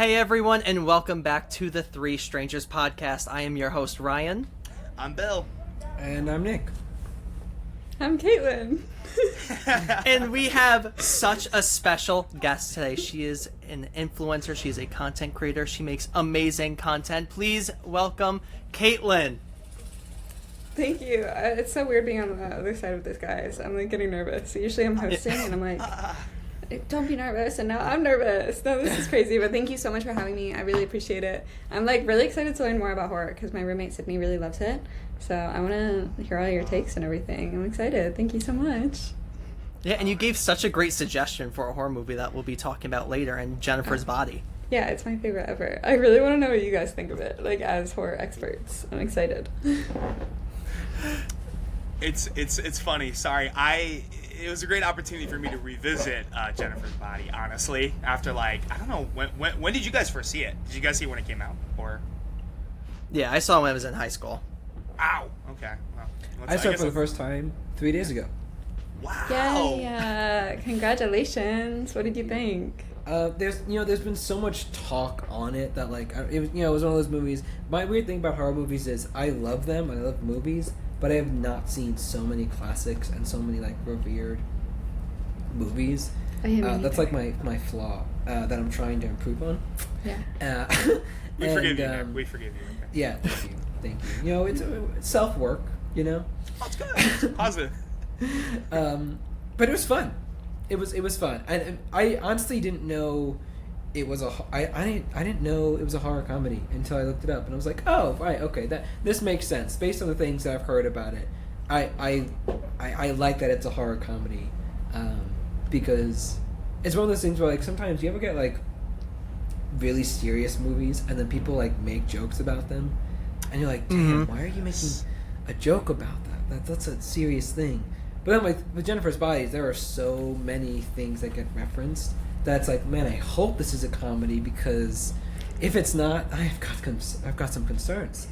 Hey everyone, and welcome back to the Three Strangers podcast. I am your host, Ryan. I'm Bill. And I'm Nick. I'm Caitlin. And we have such a special guest today. She is an influencer. She's a content creator. She makes amazing content. Please welcome Caitlin. Thank you. It's so weird being on the other side of this, guys. I'm like getting nervous. Usually I'm hosting and I'm like, don't be nervous, and now I'm nervous. No, this is crazy, but thank you so much for having me. I really appreciate it. I'm like really excited to learn more about horror because my roommate Sydney really loves it. So I want to hear all your takes and everything. I'm excited. Thank you so much. Yeah, and you gave such a great suggestion for a horror movie that we'll be talking about later, and Jennifer's Body. Yeah, it's my favorite ever. I really want to know what you guys think of it, like as horror experts. I'm excited. It's funny. Sorry, it was a great opportunity for me to revisit Jennifer's Body. Honestly, after like I don't know when did you guys first see it? Did you guys see it when it came out or? Yeah, I saw it when I was in high school. Ow. Okay. Well, I saw it for the first time 3 days ago. Wow. Yeah. Congratulations. What did you think? There's been so much talk on it that like it was one of those movies. My weird thing about horror movies is I love them. I love movies, but I have not seen so many classics and so many like revered movies. That's like my flaw that I'm trying to improve on. Yeah. We forgive you. Nick. We forgive you. Okay. Yeah. Thank you. It's self work. Oh, it's good. It's positive. But it was fun. It was fun. I honestly didn't know it was I didn't know it was a horror comedy until I looked it up, and I was like, oh right, okay, this makes sense based on the things that I've heard about it. I like that it's a horror comedy, because it's one of those things where like sometimes you ever get like really serious movies and then people like make jokes about them, and you're like, damn, why are you making a joke about that? That's a serious thing. But then with Jennifer's Body, there are so many things that get referenced that's like, man, I hope this is a comedy, because if it's not, I've got some concerns.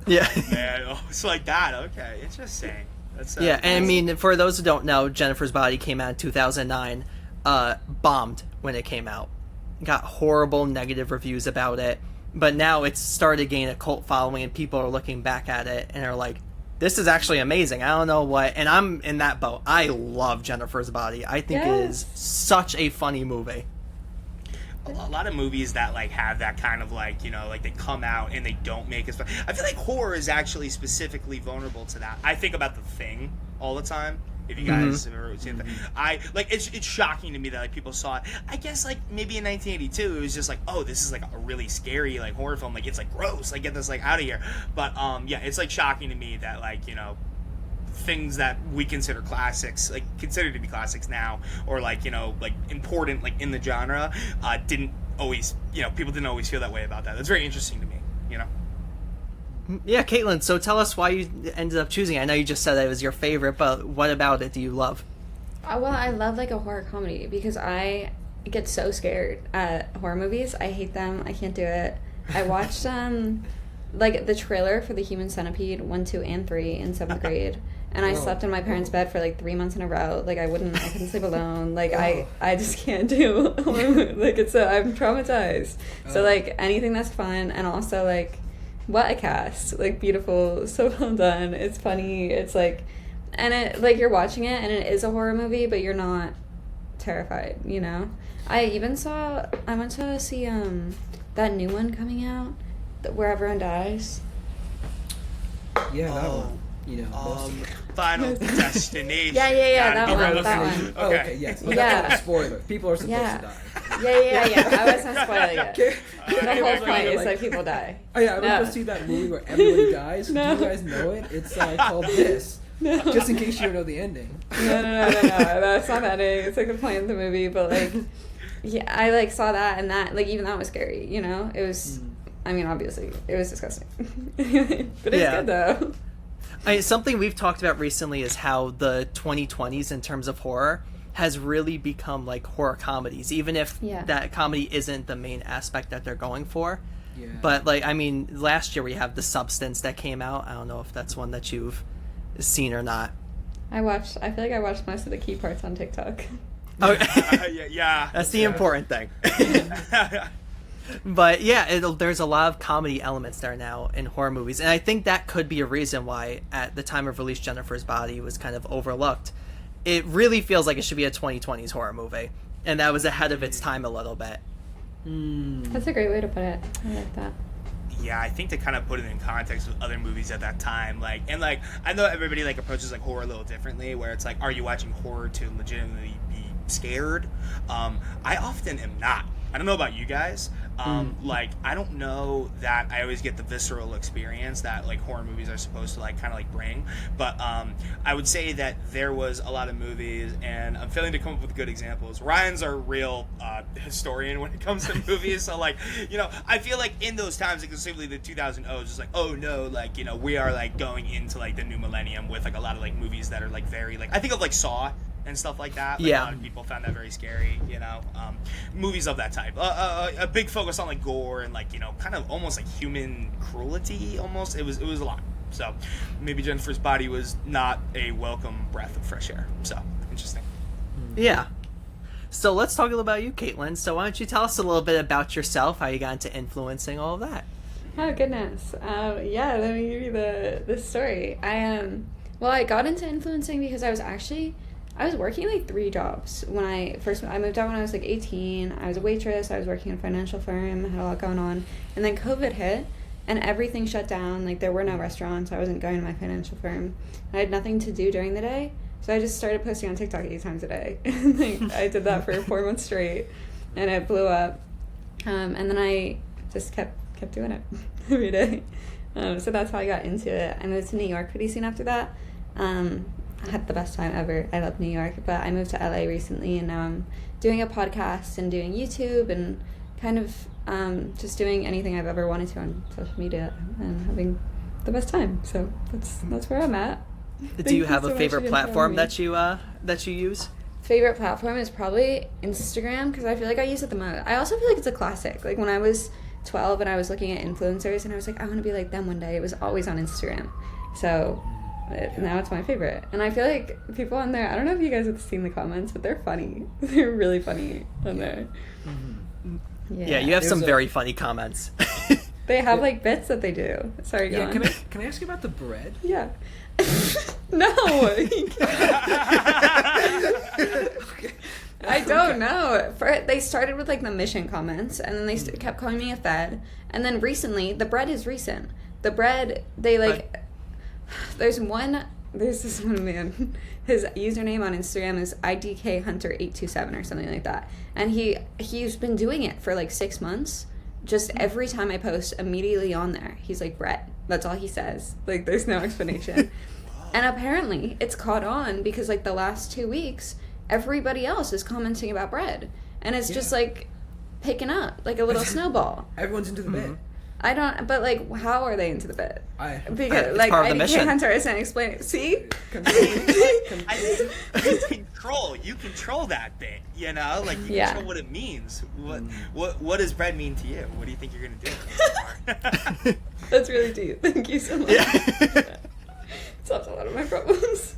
Yeah. Man, it's like that. Okay, interesting. That's yeah, and I mean, for those who don't know, Jennifer's Body came out in 2009. Bombed when it came out. Got horrible negative reviews about it. But now it's started to gain a cult following, and people are looking back at it and are like, this is actually amazing. I don't know what, and I'm in that boat. I love Jennifer's Body. I think it is such a funny movie. A lot of movies that like have that kind of like, like they come out and they don't make as fun. I feel like horror is actually specifically vulnerable to that. I think about The Thing all the time. If you guys have ever seen it, it's shocking to me that like people saw it. I guess like maybe in 1982 it was just like, oh, this is like a really scary like horror film. Like it's like gross. Like get this like out of here. But yeah, it's like shocking to me that like things that we consider classics, like considered to be classics now, or like like important like in the genre, didn't always people didn't always feel that way about that. That's very interesting to me. Yeah, Caitlin, so tell us why you ended up choosing it. I know you just said that it was your favorite, but what about it do you love? Well, I love like a horror comedy because I get so scared at horror movies. I hate them. I can't do it. I watched like the trailer for The Human Centipede 1, 2, and 3 in 7th grade. And I slept in my parents' bed for like 3 months in a row. Like I couldn't sleep alone. Like I just can't do horror movies. Like I'm traumatized. So like anything that's fun, and also like, what a cast. Like beautiful, so well done. It's funny. It's like, and it like you're watching it and it is a horror movie, but you're not terrified, I went to see that new one coming out, Where Everyone Dies. Yeah, that one. Final Destination. Yeah, that one. Oh, okay, yes. But Yeah. that's not a spoiler. People are supposed to die. Yeah. I wasn't spoiling it. The whole point is like people die. Oh yeah, I'm going to see that movie where everyone dies. No. Do you guys know it? It's called This. No. Just in case you don't know the ending. No. That's not that ending. It's like the point of the movie, but like, yeah, I like saw that, and that like even that was scary. It was. I mean, obviously, it was disgusting, but it's good though. Something we've talked about recently is how the 2020s in terms of horror has really become like horror comedies, even if that comedy isn't the main aspect that they're going for. Yeah. But like, I mean, last year we have The Substance that came out. I don't know if that's one that you've seen or not. I feel like I watched most of the key parts on TikTok. Okay. Yeah. That's the important thing. But yeah, there's a lot of comedy elements there now in horror movies, and I think that could be a reason why at the time of release Jennifer's Body was kind of overlooked. It really feels like it should be a 2020s horror movie, and that was ahead of its time a little bit. That's a great way to put it. I like that. Yeah, I think to kind of put it in context with other movies at that time, like I know everybody like approaches like horror a little differently, where it's like, are you watching horror to legitimately be scared? I often am not. I don't know about you guys. Like, I don't know that I always get the visceral experience that like horror movies are supposed to like kind of like bring. But I would say that there was a lot of movies, and I'm failing to come up with good examples. Ryan's our real historian when it comes to movies. So like, you know, I feel like in those times, like specifically the 2000s, it's like, oh no, like, you know, we are like going into like the new millennium with like a lot of like movies that are like very like, I think of like Saw and stuff like that. Like, yeah. A lot of people found that very scary, you know. Movies of that type. A big focus on like gore and like, you know, kind of almost like human cruelty almost. It was a lot. So maybe Jennifer's Body was not a welcome breath of fresh air. So interesting. Yeah. So let's talk a little about you, Caitlin. So why don't you tell us a little bit about yourself, how you got into influencing, all of that. Oh goodness. Yeah, let me give you the story. I got into influencing because I was working like 3 jobs when I moved out when I was like 18. I was a waitress, I was working in a financial firm, had a lot going on. And then COVID hit and everything shut down. Like there were no restaurants, I wasn't going to my financial firm. I had nothing to do during the day. So I just started posting on TikTok 8 times a day. Like, I did that for 4 months straight and it blew up. And then I just kept doing it every day. So that's how I got into it. I moved to New York pretty soon after that. I had the best time ever. I love New York, but I moved to LA recently, and now I'm doing a podcast and doing YouTube and kind of just doing anything I've ever wanted to on social media and having the best time. So that's where I'm at. Do you have a favorite platform that you use? Favorite platform is probably Instagram because I feel like I use it the most. I also feel like it's a classic. Like when I was 12 and I was looking at influencers and I was like, I want to be like them one day. It was always on Instagram. So now it's my favorite. And I feel like people on there, I don't know if you guys have seen the comments, but they're funny. They're really funny on there. Mm-hmm. Yeah, you have some very funny comments. They have like bits that they do. Sorry, go on. Can I ask you about the bread? Yeah. No. I don't know. They started with like the mission comments, and then they kept calling me a fed. And then recently, the bread is recent. The bread, they like... There's this one man, his username on Instagram is idkhunter827 or something like that, and he's been doing it for like 6 months. Just every time I post, immediately on there he's like, bread. That's all he says. Like there's no explanation. And apparently it's caught on because like the last 2 weeks everybody else is commenting about bread, and it's just like picking up like a little snowball. Everyone's into the bit. I don't, but like, how are they into the bit? Because like, IDK Hunter isn't explaining. See, I think control. You control that bit. You know, like you control what it means. What does bread mean to you? What do you think you're gonna do? That's really deep. Thank you so much. Yeah. Solves a lot of my problems.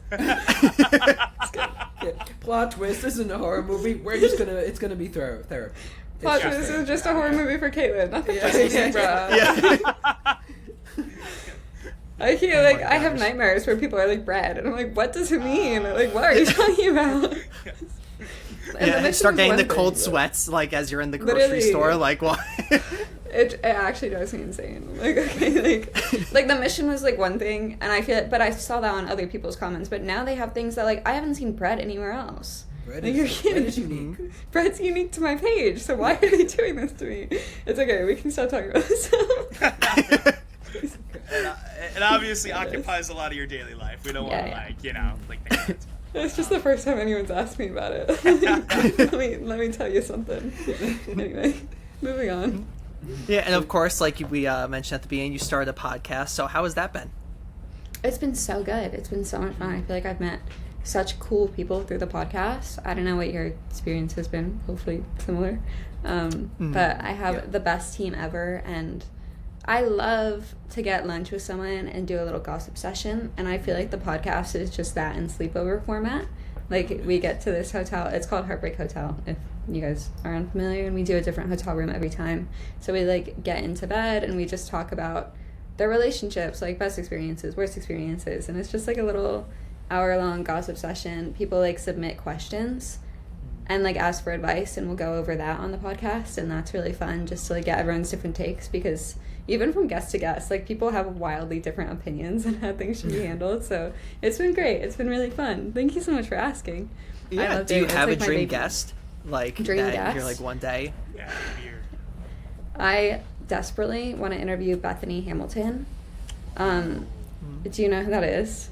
Plot twist. This isn't a horror movie. It's gonna be therapy. Plot twist. This is just a horror movie for Caitlin. Not the person, bro. I feel like I have nightmares where people are like bread, and I'm like, what does it mean? Like, what are you talking about? Yeah, start getting the cold sweats like as you're in the grocery store. Like, what? It actually drives me insane. Like, okay, like the mission was like one thing, and I feel, but I saw that on other people's comments. But now they have things that like I haven't seen bread anywhere else. Bread is unique. Bread's unique to my page, so why are they doing this to me? It's okay, we can stop talking about this. It obviously occupies a lot of your daily life. We don't want to like, you know, like think about it. It's just the first time anyone's asked me about it. let me tell you something. Anyway, moving on. Yeah, and of course, like we mentioned at the beginning, you started a podcast. So how has that been? It's been so good. It's been so much fun. I feel like I've met such cool people through the podcast. I don't know what your experience has been. Hopefully similar. But I have the best team ever, and I love to get lunch with someone and do a little gossip session, and I feel like the podcast is just that in sleepover format. Like, we get to this hotel. It's called Heartbreak Hotel, if you guys are unfamiliar, and we do a different hotel room every time. So we like get into bed and we just talk about their relationships, like best experiences, worst experiences, and it's just like a little hour-long gossip session. People like submit questions and like ask for advice, and we'll go over that on the podcast, and that's really fun just to like get everyone's different takes, because even from guest to guest, like people have wildly different opinions on how things should be handled. So it's been great. It's been really fun. Thank you so much for asking. Yeah. Do you have a dream guest? Like dream that guest? you're like one day? Yeah, weird. I desperately want to interview Bethany Hamilton. Do you know who that is?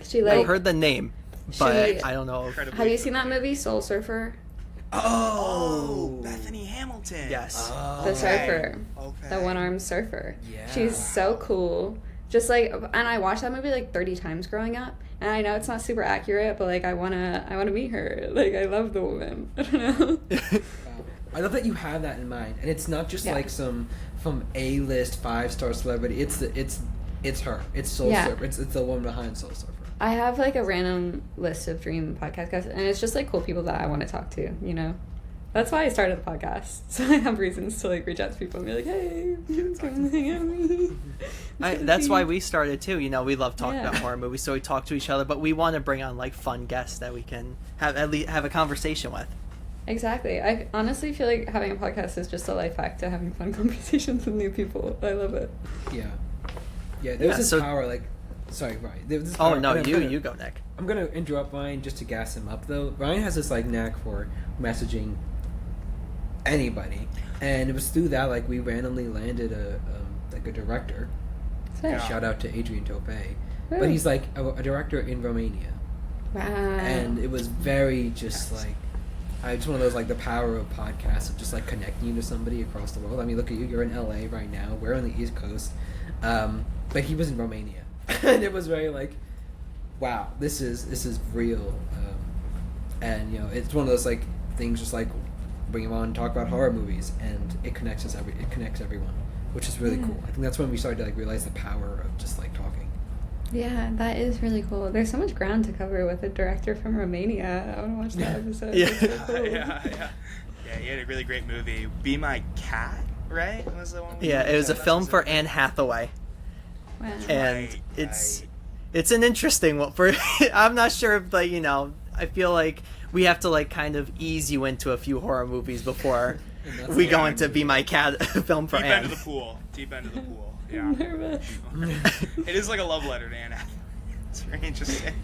She like I've heard the name, but she- I don't know. Have you seen that movie Soul Surfer? Oh, Bethany Hamilton. Yes. Oh. The surfer. Okay. The one-armed surfer. Yeah. She's so cool. Just like, and I watched that movie like 30 times growing up, and I know it's not super accurate, but like I wanna meet her. Like I love the woman. I don't know. Wow. I love that you have that in mind, and it's not just Yeah. like some A-list 5-star celebrity. It's her. It's Soul Yeah. Surfer. It's the woman behind Soul Surfer. I have like a random list of dream podcast guests, and it's just like cool people that I want to talk to, you know? That's why I started the podcast. So I have reasons to like reach out to people and be like, hey, come hang out with me. That's why we started too. You know, we love talking Yeah. about horror movies, so we talk to each other, but we want to bring on like fun guests that we can have at least have a conversation with. Exactly. I honestly feel like having a podcast is just a life hack to having fun conversations with new people. I love it. Yeah. Yeah, there's Yeah, this so- power, like... Sorry, Ryan. There's this Oh power, no, and I'm you gonna- go, Nick. I'm gonna interrupt Ryan just to gas him up, though. Ryan has this, like, knack for messaging anybody. And it was through that, like, we randomly landed a director. Sick. Shout out to Adrian Tope. Woo. But he's, like, a director in Romania. Wow. And it was very just like it's one of those like the power of podcasts of just like connecting you to somebody across the world. I mean, look at you, you're in LA right now, we're on the East Coast, but he was in Romania. And it was very like, wow, this is real. And you know, it's one of those like things, just like bring him on and talk about horror movies, and it connects everyone, which is really cool. I think that's when we started to like realize the power of just like talking. Yeah, that is really cool. There's so much ground to cover with a director from Romania. I want to watch that episode. Yeah. It's so cool. Yeah, he had a really great movie. Be My Cat, right? Was the one? Yeah, it was a film for Anne Hathaway, Wow. and Right, it's an interesting one. For I'm not sure if like, you know, I feel like we have to like kind of ease you into a few horror movies before And that's we the go horror into movie. Be My Cat film for Deep end Anne. of the pool. Deep end of the pool. Yeah. I'm nervous. It is like a love letter to Anne Hathaway. It's very interesting.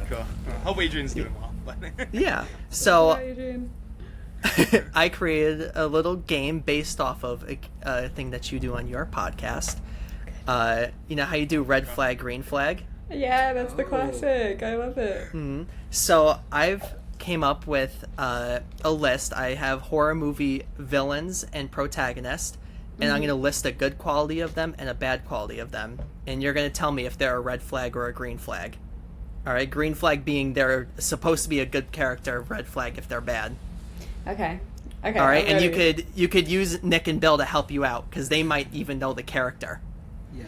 Cool. Hope Adrian's doing well. But Yeah. So Hi, Adrian. I created a little game based off of a thing that you do on your podcast. You know how you do red flag, green flag? Yeah, that's the Oh. classic. I love it. So I've came up with a list. I have horror movie villains and protagonists, and I'm going to list a good quality of them and a bad quality of them. And you're going to tell me if they're a red flag or a green flag. All right, green flag being they're supposed to be a good character, red flag if they're bad. Okay. Okay. All right, I'm and ready. you could use Nick and Bill to help you out because they might even know the character. Yeah.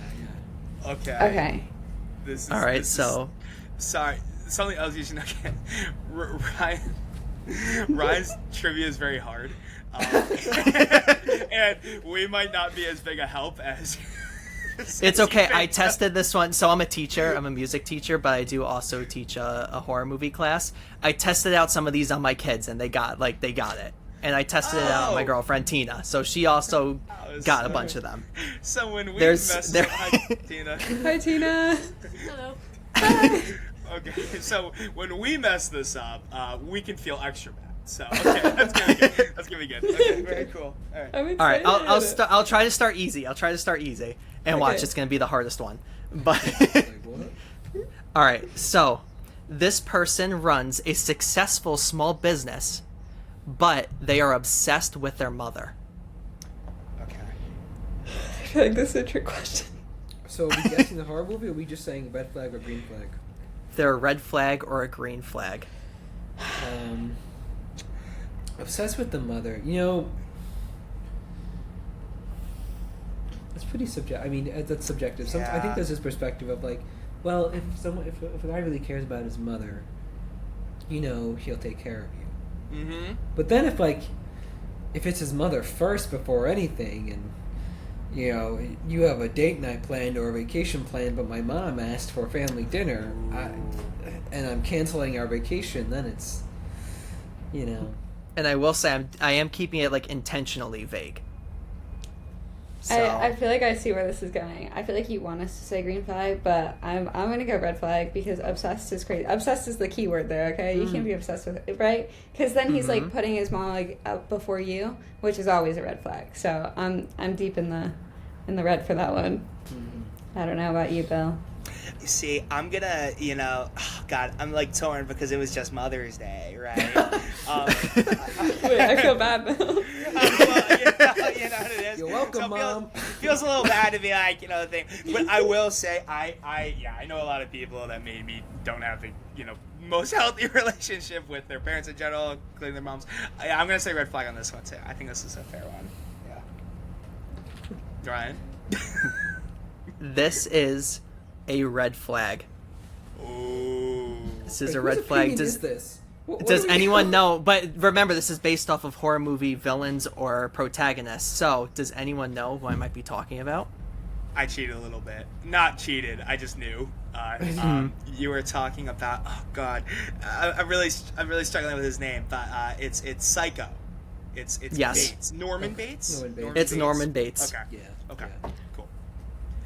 okay. Okay. This is, All right, this is- so sorry, something else you should know. Ryan's trivia is very hard, and we might not be as big a help as. it's okay. I tested this one. So I'm a teacher. I'm a music teacher, but I do also teach a horror movie class. I tested out some of these on my kids, and they got it. And I tested it out on my Oh. girlfriend Tina, so she also was got a so- bunch of them. So when we There's- mess there- up, hi, Tina. Hi, Tina. Hello. Okay, so when we mess this up, we can feel extra bad. So okay, that's gonna be good. That's gonna be good. Okay, very cool. All right. I'm excited. All right, I'll try to start easy. And watch, Okay. it's gonna be the hardest one. But Like what? all right, so this person runs a successful small business, but they are obsessed with their mother. Okay. I feel like this is a trick question. So are we guessing the horror movie, or are we just saying red flag or green flag? They're a red flag or a green flag. Obsessed with the mother. You know, it's pretty subjective. I mean, that's subjective. I Yeah. think there's this perspective of like, well, if a guy really cares about his mother, you know, he'll take care of you. Mm-hmm. But then if it's his mother first before anything, and you have a date night planned or a vacation planned, but my mom asked for family dinner, and I'm canceling our vacation, then it's, And I will say I am keeping it like intentionally vague. So. I feel like I see where this is going. I feel like you want us to say green flag, but I'm gonna go red flag because obsessed is crazy. Obsessed is the key word there, okay? You can't be obsessed with it, right? Because then he's like putting his mom like up before you, which is always a red flag. So I'm deep in the red for that one. I don't know about you, Bill. You see, I'm gonna, God, I'm like torn because it was just Mother's Day, right? Wait, I feel bad, Bill. Well, you know what it is. You're welcome, So Mom. Feels a little bad to be like, the thing. But I will say, I know a lot of people that maybe don't have the, most healthy relationship with their parents in general, including their moms. I'm gonna say red flag on this one too. I think this is a fair one. Yeah. Ryan. This is a red flag. Ooh. This is Wait, a red whose flag. opinion is this? What Does do we- anyone know? But remember, this is based off of horror movie villains or protagonists. So, does anyone know who I might be talking about? I cheated a little bit. Not cheated. I just knew. You were talking about. Oh God, I'm really struggling with his name, but it's Psycho. It's Yes. Bates. Norman Bates. Norman Bates. It's Norman Bates. Okay. Yeah. Okay. Yeah. Cool.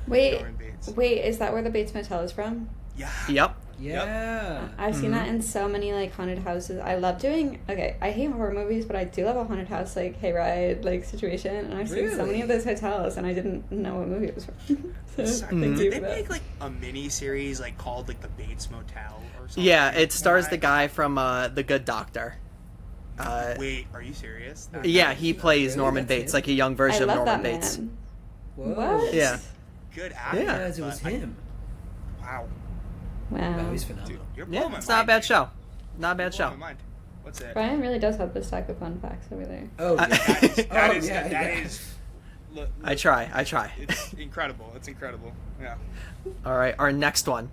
Wait, Norman Bates. is that where the Bates Motel is from? Yeah. Yep. Yeah. I've seen that in so many like haunted houses. I love doing. Okay, I hate horror movies, but I do love a haunted house like hayride like situation. And I've seen so Really? many of those hotels, and I didn't know what movie it was from. So, Sorry, thank you Did they for that. make like a mini series like called like the Bates Motel or something? Yeah, it stars Right? the guy from The Good Doctor. Wait, are you serious? Yeah, he plays Really? Norman That's Bates, him? like a young I version of love Norman that Bates. man. Whoa. What? Yeah. Good actor. Yeah. Guys, it was but him. Wow. Wow, Wow. he's phenomenal. Dude, you're blowing Yeah, my it's not a mind, bad dude. show. Not a bad You're show. blowing my mind. What's it? Brian really does have the stack of fun facts over there. Oh, yeah. That is, yeah, that yeah. is. Look, I try. It's incredible. It's incredible. Yeah. All right, our next one.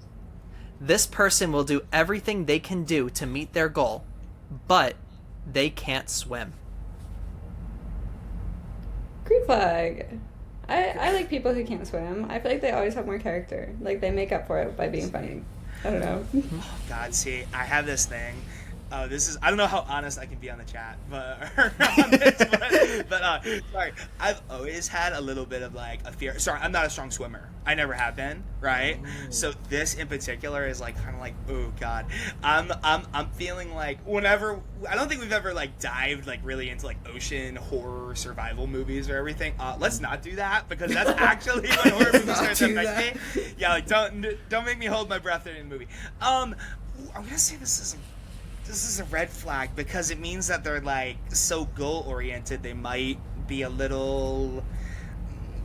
This person will do everything they can do to meet their goal, but they can't swim. Green flag. I like people who can't swim. I feel like they always have more character. Like they make up for it by being funny. I don't know. Oh God, see, I have this thing. This is, I don't know how honest I can be on the chat, but on this, but sorry, I've always had a little bit of like a fear. Sorry, I'm not a strong swimmer. I never have been, right? So this in particular is like kind of like, oh God, I'm feeling like whenever, I don't think we've ever like dived like really into like ocean horror survival movies or everything. Let's not do that because that's actually when horror movies start to affect me. Yeah, like don't make me hold my breath during the movie. I'm gonna say this is a red flag because it means that they're like so goal oriented. They might be a little,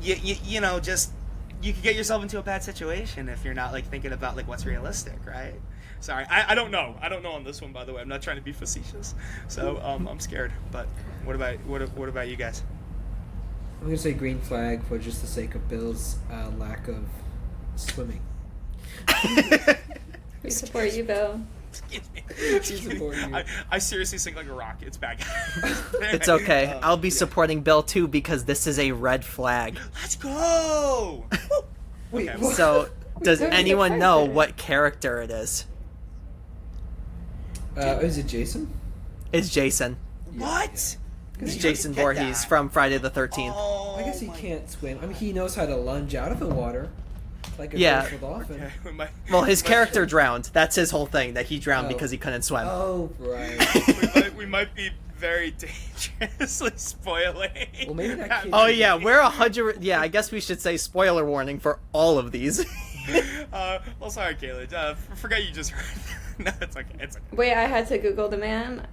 you know, just you could get yourself into a bad situation if you're not like thinking about like what's realistic, right? Sorry, I don't know. I don't know on this one, by the way. I'm not trying to be facetious, so I'm scared. But what about you guys? I'm gonna say green flag for just the sake of Bill's lack of swimming. We support you, Bill. Excuse me. I seriously sink like a rock. It's bad. It's okay. I'll be supporting Bill too because this is a red flag. Let's go. Wait, Okay. what? So, does Who's the anyone know character? what character it is? Is it Jason? It's Jason. What? It's Did you Jason get Voorhees that? from Friday the 13th. Oh, I guess he my- can't swim. I mean, he knows how to lunge out of the water, like a Yeah. graceful dolphin. Okay, we might- Well, his we character drowned. That's his whole thing, that he drowned Oh. because he couldn't swim. Oh, right. we might be very dangerously spoiling. Well, maybe that kid- Oh yeah, we're 100. Yeah, I guess we should say spoiler warning for all of these. Well, sorry, Caitlin. Forget you just heard. No, it's okay. It's okay. Wait, I had to Google the man.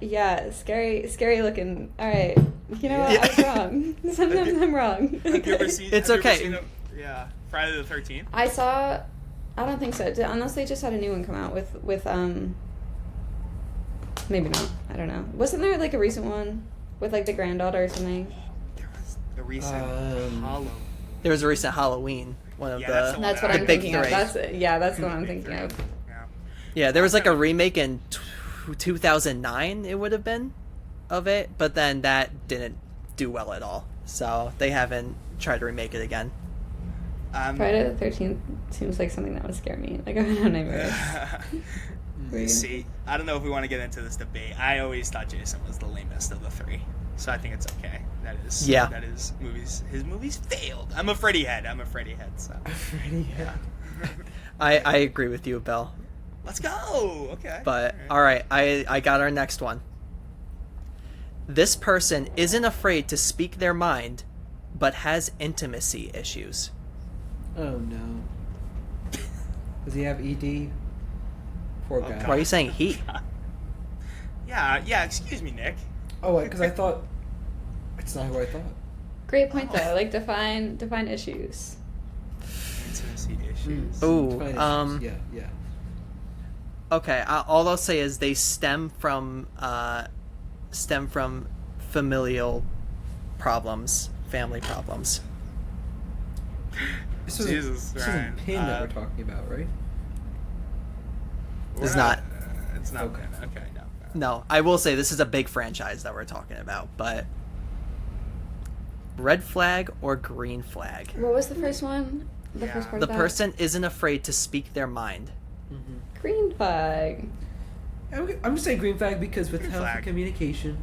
Yeah, scary looking. All right, you know what? Yeah. I was wrong. Sometimes I'm wrong. Have you ever seen? It's have you ever okay. seen yeah, Friday the 13th. I saw. I don't think so. Unless they just had a new one come out with maybe not. I don't know. Wasn't there like a recent one with like the granddaughter or something? There was the recent Halloween. There was a recent Halloween, one of Yeah, that's the one. That's what The I'm big thinking of. three. That's the one I'm thinking of. Yeah. Yeah, there was like a remake in 2009 it would have been of it, but then that didn't do well at all. So they haven't tried to remake it again. Friday the 13th seems like something that would scare me. Like, I don't know. See, I don't know if we want to get into this debate. I always thought Jason was the lamest of the three, so I think it's okay. That is movies. His movies failed. I'm a Freddy head. So. Freddy head. I agree with you, Bill. Let's go. Okay. But all right, I got our next one. This person isn't afraid to speak their mind, but has intimacy issues. Oh no. Does he have ED? Poor guy. Why are you saying he? Yeah. Excuse me, Nick. Oh, because I thought it's not who I thought. Great point, though. Like, define issues. Intimacy issues. Ooh, Yeah. Okay, all I'll say is they stem from familial problems, family problems. This is Jesus, this Ryan. isn't Pin that we're talking about, right? It's not. It's not. Okay. Okay. No. No, I will say this is a big franchise that we're talking about, but red flag or green flag? What was the first one? The Yeah. first part The of that? person isn't afraid to speak their mind. Green flag. I'm gonna say green flag because with Green healthy flag. communication,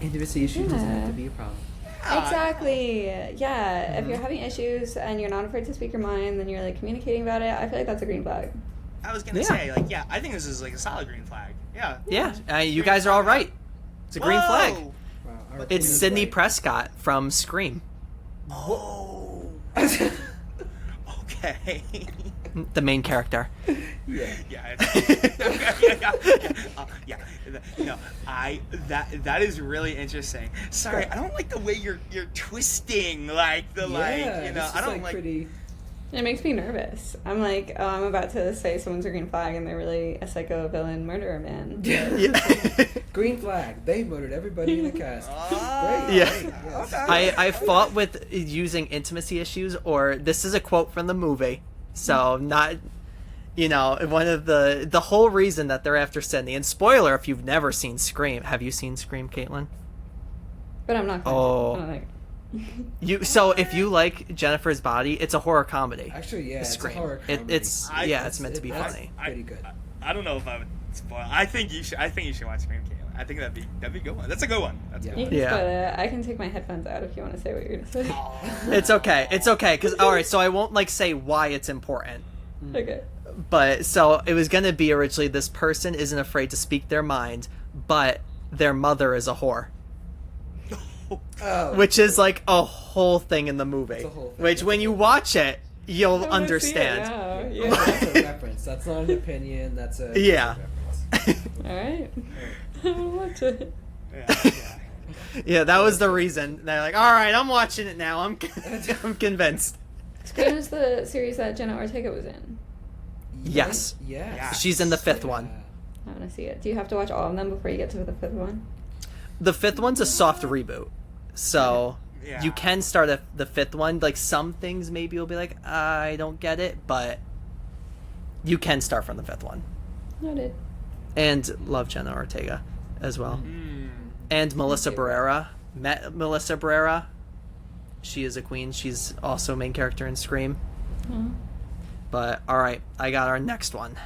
intimacy issues doesn't have Yeah. to be a problem. Exactly. Yeah. If you're having issues and you're not afraid to speak your mind, then you're like communicating about it. I feel like that's a green flag. I was gonna Yeah. say, like, yeah, I think this is like a solid green flag. Yeah. Yeah, you guys are all right. It's a green flag. Whoa! Wow, our It's opinion's Sidney right. Prescott from Scream, Oh. Okay. the main character. Yeah. Yeah. Yeah. No, that is really interesting. Sorry, I don't like the way you're twisting like the this I is, don't like. pretty. It makes me nervous. I'm like, oh, I'm about to say someone's a green flag and they're really a psycho villain murderer man. Yeah. Green flag. They murdered everybody in the cast. Oh, Great. Yeah. Great, yes. I fought with using intimacy issues, or this is a quote from the movie, so not, one of the whole reason that they're after Sydney. And spoiler, if you've never seen Scream, have you seen Scream, Caitlin? But I'm not. Oh. I'm like, So if you like Jennifer's Body, it's a horror comedy. Actually, yeah, it's a Scream. horror comedy. It's meant to be That's funny. pretty good. I don't know if I would spoil. I think you should watch Scream, Caitlin. I think that'd be a good one. That's a good one. That's a Yeah. good you one. can Yeah. spoil it. I can take my headphones out if you want to say what you're gonna say. It's okay. Because all right, so I won't say why it's important. Okay. But so it was gonna be originally this person isn't afraid to speak their mind, but their mother is a whore. Oh. Which is like a whole thing in the movie. It's a whole thing. Which when you watch it, you'll I wanna see it understand. now. That's Yeah. a reference. That's not an opinion. That's a Yeah. reference. All right. I'll watch it. Yeah. Yeah, that was the reason. They're like, all right, I'm watching it now. I'm convinced. Scream is the series that Jenna Ortega was in. Yes. Yes. She's in the fifth one. I want to see it. Do you have to watch all of them before you get to the fifth one? The fifth one's a soft reboot. So Yeah. you can start at the fifth one. Like some things maybe you'll be like, I don't get it, but you can start from the fifth one. Noted. And love Jenna Ortega as well. And Melissa Barrera. Met Melissa Barrera. She is a queen. She's also a main character in Scream. Oh. But all right, I got our next one.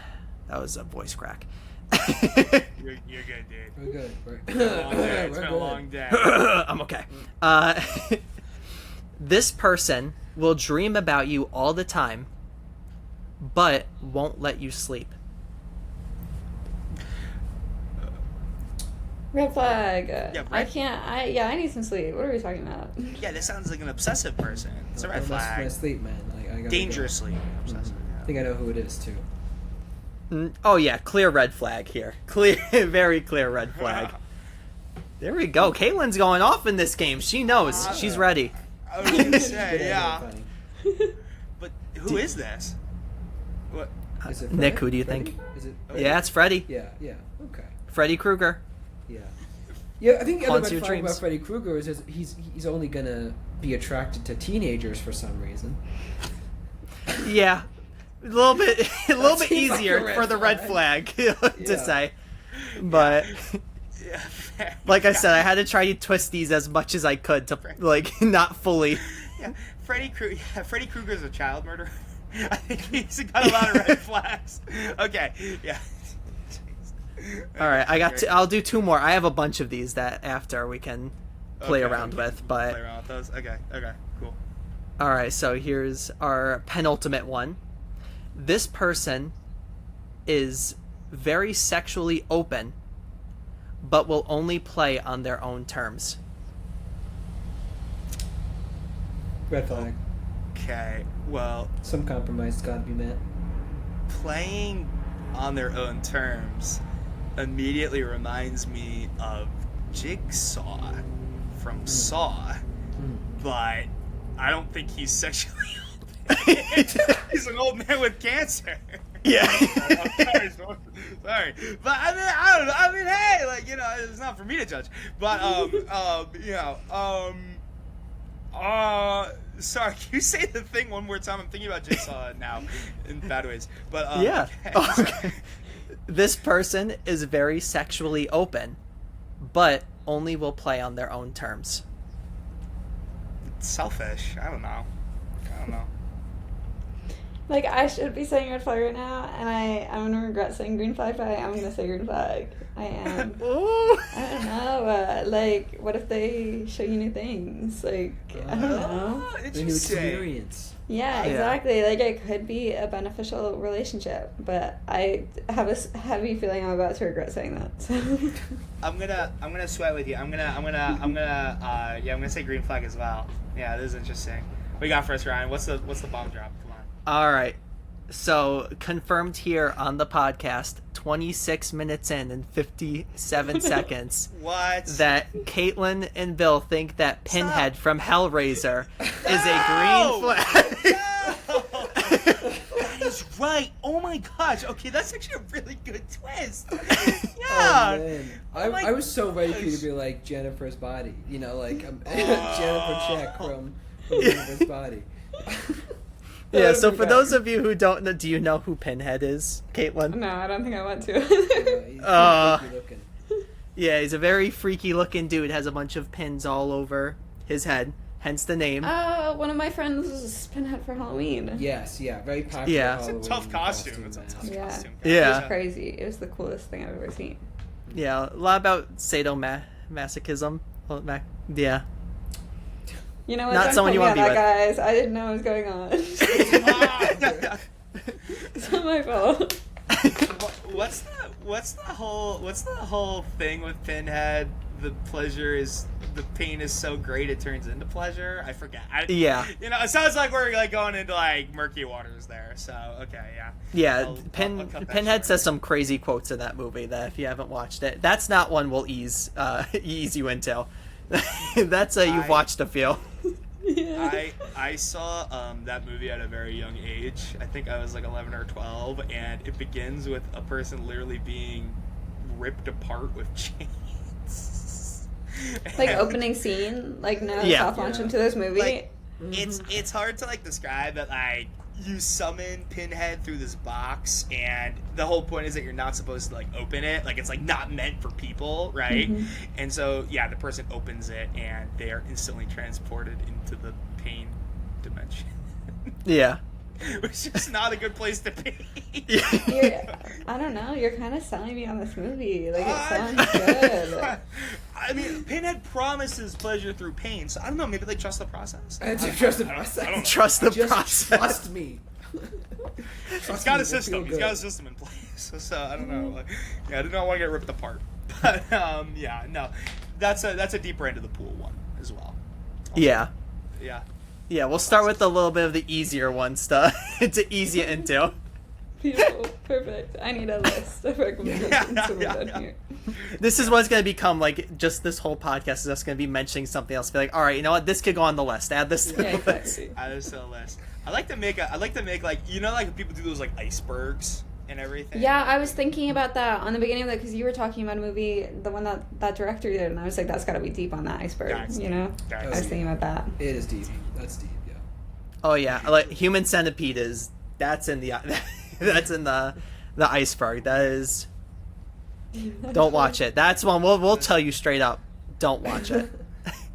That was a voice crack. You're good, dude. We're good. It's been a long day. It's We're been a good. long day. I'm okay. This person will dream about you all the time, but won't let you sleep. Red flag. Yeah, I red- can't. I need some sleep. What are we talking about? Yeah, this sounds like an obsessive person. It's a red Don't mess with my flag. sleep, man. I gotta Dangerously obsessive. I think I know who it is too. Oh yeah, clear red flag here. Clear, very clear red flag. There we go. Caitlin's going off in this game. She knows. She's ready. I was gonna Good say, yeah. identifying. But who is this? What? Is it Nick, Fred? who do you Freddy? think? Is it? Yeah, it's Freddy. Yeah. Okay. Freddy Krueger. Yeah. Yeah, I think the other Haunts red your flag about dreams. Freddy Krueger is he's only gonna be attracted to teenagers for some reason. Yeah, a little bit seems like easier a red for the red flag to Yeah. say. But Yeah, fair. like I said, I had to try to twist these as much as I could to like not fully. Yeah, Freddy Krueger's a child murderer. I think he's got a lot of red flags. Okay, yeah. All right, I'll do 2 more. I have a bunch of these that after we can play Okay, around with, but play around with those. Okay, cool. all right. So here's our penultimate one. This person is very sexually open, but will only play on their own terms. Red flag. Okay, well, Some compromise got to be met. playing on their own terms immediately reminds me of Jigsaw from Saw, but I don't think he's sexually open. He's an old man with cancer. Yeah. I'm sorry, but I don't know. I mean, hey, like, you know, it's not for me to judge. But sorry, can you say the thing one more time? I'm thinking about Jigsaw now in bad ways. But Yeah. okay. This person is very sexually open, but only will play on their own terms. Selfish. I don't know. Like, I should be saying red flag right now, and I'm gonna regret saying green flag, but I'm gonna say green flag. I am. Ooh. I don't know. Like, what if they show you new things? Like, I don't know. Oh, A new interesting. experience. Yeah, exactly. Like, it could be a beneficial relationship, but I have a heavy feeling I'm about to regret saying that. So. I'm gonna sweat with you. I'm gonna say green flag as well. Yeah, this is interesting. What you got for us, Ryan? What's the bomb drop? Come on. All right. So, confirmed here on the podcast, 26 minutes in and 57 seconds, What? that Caitlin and Bill think that Pinhead from Hellraiser is a green flag. No! That is right. Oh my gosh. Okay, that's actually a really good twist. Yeah. Oh, man. Oh my I was so ready for you gosh. to be like Jennifer's Body. You know, like Jennifer Check from Jennifer's Body. Yeah, so for those of you who don't know, do you know who Pinhead is, Caitlin? No, I don't think I want to. He's creepy looking. Yeah, he's a very freaky looking dude, has a bunch of pins all over his head, hence the name. One of my friends was Pinhead for Halloween. Yes, yeah, very popular. Yeah. It's a Halloween tough costume. It's a man. tough Yeah. costume. Yeah. It was crazy. It was the coolest thing I've ever seen. Yeah, a lot about sadomasochism. Well, yeah. You know what? Not Don't someone put you me wanna on be that, with. guys. I didn't know what was going on. It's not my fault. What's the whole thing with Pinhead? The pain is so great it turns into pleasure. I forget. Yeah. You know, it sounds like we're like going into like murky waters there. So okay, yeah. Yeah, I'll cut that Pinhead short. says some crazy quotes in that movie that if you haven't watched it, that's not one we'll ease you into. That's you've watched a few. Yeah. I saw that movie at a very young age. I think I was like 11 or 12, and it begins with a person literally being ripped apart with chains. Like opening scene, like no Yeah. soft launch into this movie. Like, it's hard to like describe that. Like, you summon Pinhead through this box, and the whole point is that you're not supposed to like open it. Like, it's like not meant for people, right? And so yeah, the person opens it, and they are instantly transported into the pain dimension. Yeah. Which is not a good place to be. I don't know. You're kind of selling me on this movie. Like, it sounds good. I mean, Pinhead promises pleasure through pain, so I don't know. Maybe they trust the process. I do trust the process. I don't know. Trust the Just process. trust me. He's got a system. He's got a system in place. So I don't know. Like, yeah, I do not want to get ripped apart. But yeah, no, that's a deeper end of the pool one as well. Yeah. Yeah. Yeah, we'll start with a little bit of the easier ones to ease you into. Beautiful. Perfect. I need a list of recommendations to move in here. This is what's going to become, like, just this whole podcast is just going to be mentioning something else. Be like, all right, you know what? This could go on the list. Add this to Yeah, the list. exactly. I just a list. I like to make like, you know, like people do those like icebergs and everything. Yeah, I was thinking about that on the beginning of that because you were talking about a movie, the one that director did, and I was like, that's got to be deep on that iceberg, That's you know? That's I was thinking about that. It is deep. That's deep, yeah. Oh, yeah. Like, Human Centipede that's in the iceberg. That is... Don't watch it. That's one we'll tell you straight up. Don't watch it.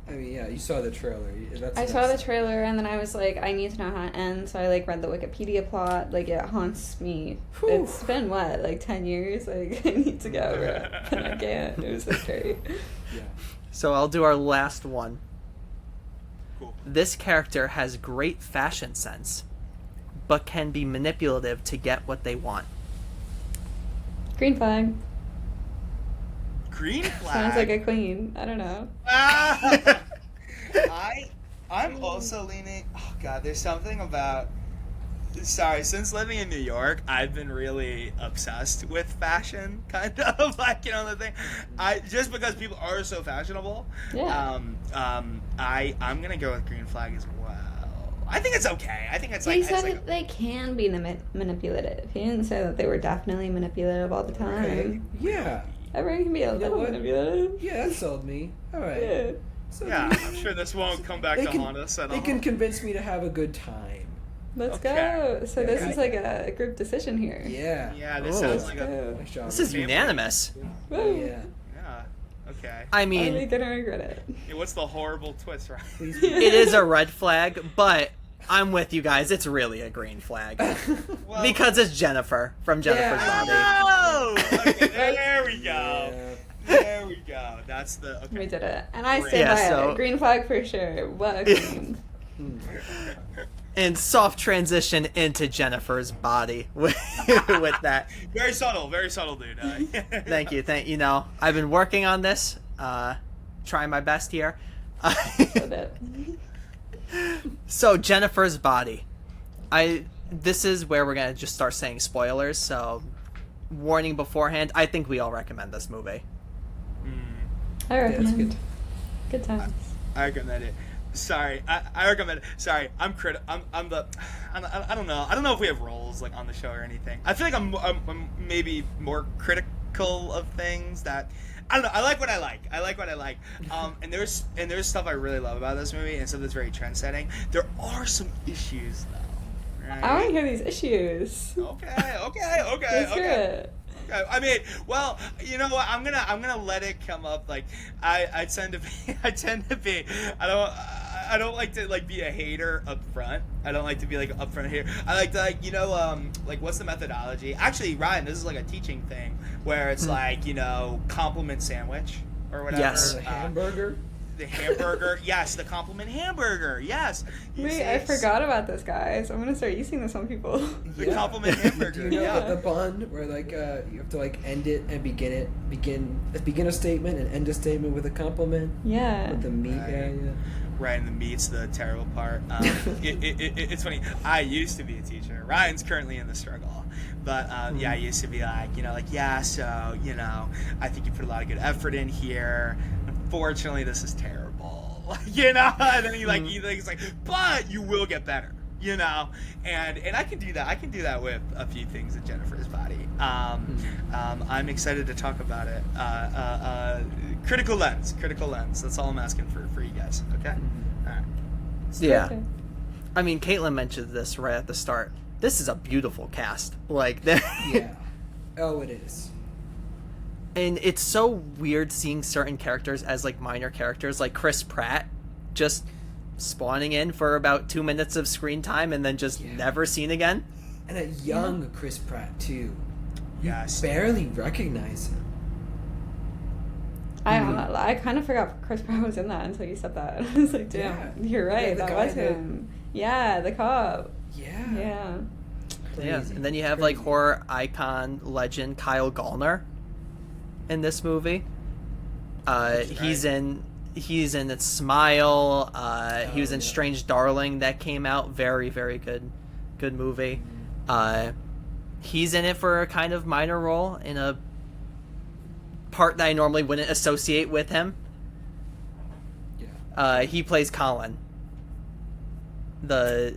I mean, yeah, you saw the trailer. I saw the trailer and then I was like, I need to know how it ends. So I like read the Wikipedia plot. Like it haunts me. Whew. It's been what, like 10 years? Like I need to go over it, but I can't. It was so scary. Yeah. So I'll do our last one. Cool. This character has great fashion sense, but can be manipulative to get what they want. Green flag. Green flag. Sounds like a queen. I don't know. I'm also leaning. Oh God, there's something about. Sorry, since living in New York, I've been really obsessed with fashion, kind of like the thing. Just because people are so fashionable. Yeah. I'm gonna go with green flag as well. I think it's okay. I think it's like. He said it's like, that they can be manipulative. He didn't say that they were definitely manipulative all the time. Okay. Yeah. Everyone can be a little manipulative. Yeah, that sold me. All right. Yeah. So yeah, I'm sure this won't come back to haunt us at all. They can convince me to have a good time. Let's Okay. go. So this is like a group decision here. Yeah. Yeah, this Ooh. sounds like a. Nice job. This is unanimous. Woo. Yeah. Yeah. Okay. I I'm mean, gonna regret it. Yeah, what's the horrible twist, right? Please. it is a red flag, but I'm with you guys. It's really a green flag. Well, Because it's Jennifer from Jennifer's Body. Oh! Okay, there we go. Yeah. There we go. That's the. Okay. We did it. And I Great. stand Yeah, by so- it. Green flag for sure. What a queen. And soft transition into Jennifer's Body with that. Very subtle, dude. Thank you. You know, I've been working on this, trying my best here. Love it. So Jennifer's Body. This is where we're gonna just start saying spoilers, so warning beforehand. I think we all recommend this movie. I that's recommend. good. Good times. I recommend it. Sorry, I recommend it. Sorry, I'm the. I don't know. I don't know if we have roles like on the show or anything. I feel like I'm maybe more critical of things that. I don't know. I like what I like. And there's stuff I really love about this movie and stuff that's very trend-setting. There are some issues though. Right? I want to hear these issues. Okay. Let's hear it. I mean, well, you know what? I'm gonna let it come up. Like, I tend to be. I don't like to like be a hater up front. I don't like to be like an upfront hater. I like to like what's the methodology? Actually, Ryan, this is like a teaching thing where it's like compliment sandwich or whatever. Yes. The hamburger. The hamburger, yes. The compliment hamburger, yes. Wait, I forgot about this, guys. I'm gonna start using this on people. The Yeah. compliment hamburger. Do you know Yeah. the bun where like you have to like end it and begin a statement and end a statement with a compliment Yeah. with the meat. Right. Yeah. Right, and the meat's the terrible part. It's funny. I used to be a teacher. Ryan's currently in the struggle. But, yeah, I used to be like, so, I think you put a lot of good effort in here. Unfortunately, this is terrible. And then he's like, but you will get better. And I can do that. I can do that with a few things in Jennifer's Body. I'm excited to talk about it. Critical lens. That's all I'm asking for you guys. Okay. All right. Yeah. Okay. I mean, Caitlin mentioned this right at the start. This is a beautiful cast. Like, Yeah. Oh, it is. and it's so weird seeing certain characters as like minor characters, like Chris Pratt, just spawning in for about 2 minutes of screen time and then just Yeah. never seen again. And a young Chris Pratt too. Yes. Barely recognize him. I kind of forgot Chris Pratt was in that until you said that. I was like, damn, Yeah. you're right. Yeah, the that guy was that- him. Yeah, the cop. Yeah. Yeah. Yeah, Crazy. and then you have like Crazy. horror icon legend Kyle Gallner in this movie. He's in It's Smile. He was in yeah. Strange Darling that came out. Very, very good movie. He's in it for a kind of minor role in a part that I normally wouldn't associate with him. Yeah. He plays Colin, the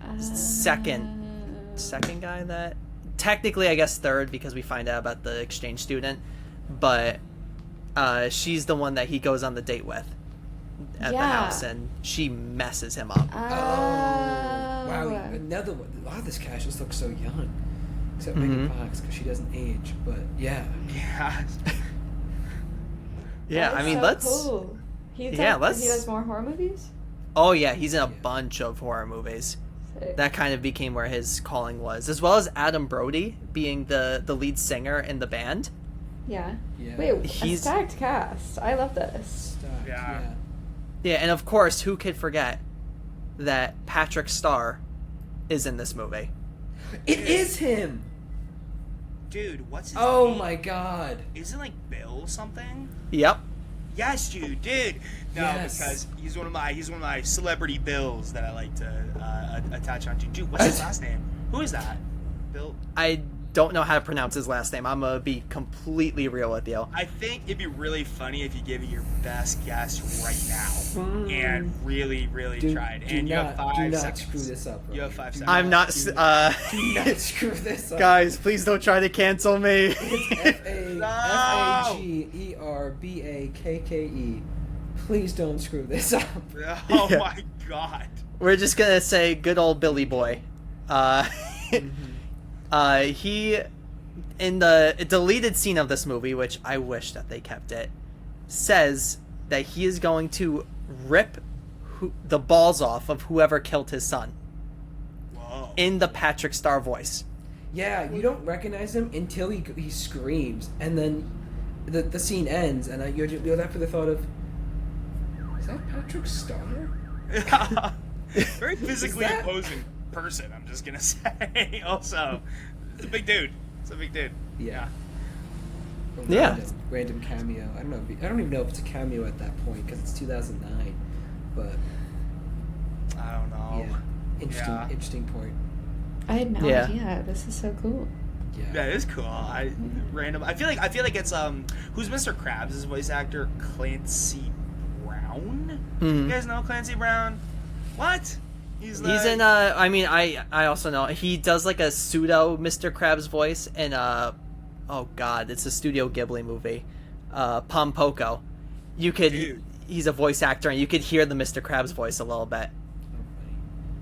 second guy that technically I guess third because we find out about the exchange student, but she's the one that he goes on the date with at the Yeah. house, and she messes him up. Oh. Wow. Another one. A lot of this cast just looks so young. Except Megan Mhm. Fox because she doesn't age. But yeah. Yeah. Yeah, That I is mean, so let's. Cool. He does more horror movies. Oh yeah, he's in a bunch of horror movies. Sick. That kind of became where his calling was, as well as Adam Brody being the lead singer in the band. Yeah. Yeah. Wait, He's- a stacked cast. I love this. Stacked, Yeah. Yeah, and of course, who could forget that Patrick Starr is in this movie? It is him. Dude, what's his Oh name? my god. Isn't it like Bill something? Yep. Yes, dude. No, Yes. because he's one of my celebrity bills that I like to attach onto. Dude, what's his last name? Who is that? Bill. I don't know how to pronounce his last name. I'm gonna be completely real with you. I think it'd be really funny if you gave it your best guess right now and really, really tried. And you have 5 do not seconds. screw this up. You have Ryan. 5 seconds. I'm not. Do not screw this up. Guys, please don't try to cancel me. F-A-G-E-R-B-A-K-K-E. Please don't screw this up. Oh Yeah. my god. We're just gonna say good old Billy Boy. He, in the deleted scene of this movie, which I wish that they kept it, says that he is going to rip the balls off of whoever killed his son Whoa. in the Patrick Starr voice. Yeah, you don't recognize him until he screams, and then the scene ends, and you're left with the thought of, is that Patrick Starr? Very physically Is that- imposing person, I'm just gonna say. Also, it's a big dude. Yeah. Yeah. Random cameo. I don't even know if it's a cameo at that point because it's 2009, but I don't know. yeah, interesting point. I had no Yeah. idea. This is so cool. Yeah, it is cool. I feel like it's who's Mr. Krabs' voice actor? Clancy Brown. Mhm. You guys know Clancy Brown? What? He's in I mean I also know he does like a pseudo Mr. Krabs voice in oh god, it's a Studio Ghibli movie, Pompoko. You could Dude. he's a voice actor and you could hear the Mr. Krabs voice a little bit.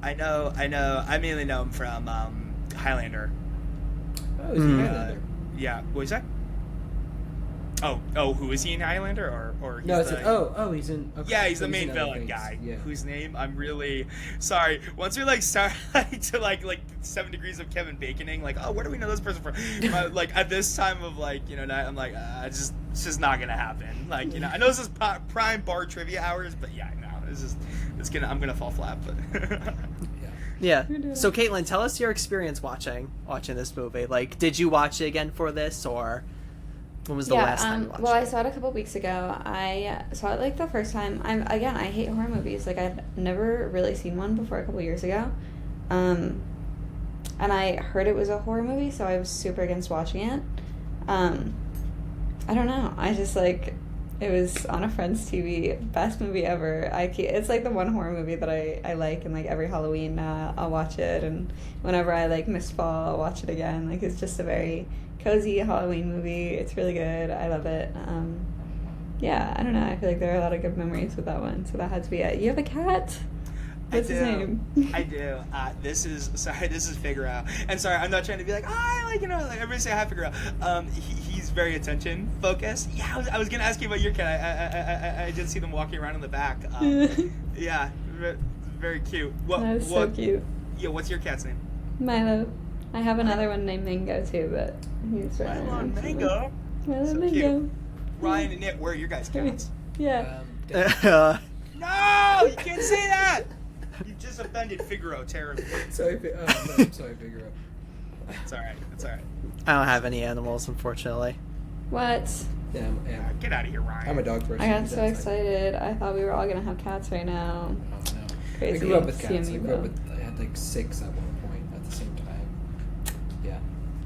I know. I mainly know him from Highlander. Oh, is he Highlander? Yeah. What was that? Oh, who is he in Highlander or he's No, it's the, he's in. Okay. Yeah, he's So the main in other villain things. guy. Yeah. Whose name I'm really sorry. Once we start to like 7 degrees of Kevin Baconing, oh, where do we know this person from? At this time of night, I'm like, it's just not gonna happen. I know this is prime bar trivia hours, but yeah, no, I'm gonna fall flat. But Yeah. So Caitlin, tell us your experience watching this movie. Did you watch it again for this, or when was the last time you watched well, I it? saw it a couple weeks ago. I saw it the first time. I hate horror movies. I've never really seen one before a couple years ago. And I heard it was a horror movie, so I was super against watching it. I don't know. I just it was on a friend's TV. Best movie ever. It's the one horror movie that I like, and every Halloween I'll watch it, and whenever I miss fall, I'll watch it again. It's just a very cozy Halloween movie. It's really good. I love it. Yeah, I don't know. I feel there are a lot of good memories with that one, so that had to be it. You have a cat? What's his name? I do. This is Figure Out. And sorry, I'm not trying to be everybody say hi, Figure Out. He's very attention focused. Yeah, I was gonna ask you about your cat. I did see them walking around in the back. Yeah, very cute. That is so cute. Yeah, what's your cat's name? Milo. I have another one named Mango too, but he's right Milo and now. Mango. Milo So Mango. cute. Ryan and Nick, where are your guys' cats? Yeah. No, you can't say that. You just offended Figaro terribly. Sorry, I'm sorry, Figaro. It's all right. I don't have any animals, unfortunately. What? Yeah, Get out of here, Ryan. I'm a dog person. I got He's so outside. excited. I thought we were all gonna have cats right now. Oh, no. Crazy. I grew up with Seeing cats. me I had 6 at one point at the same time. Yeah.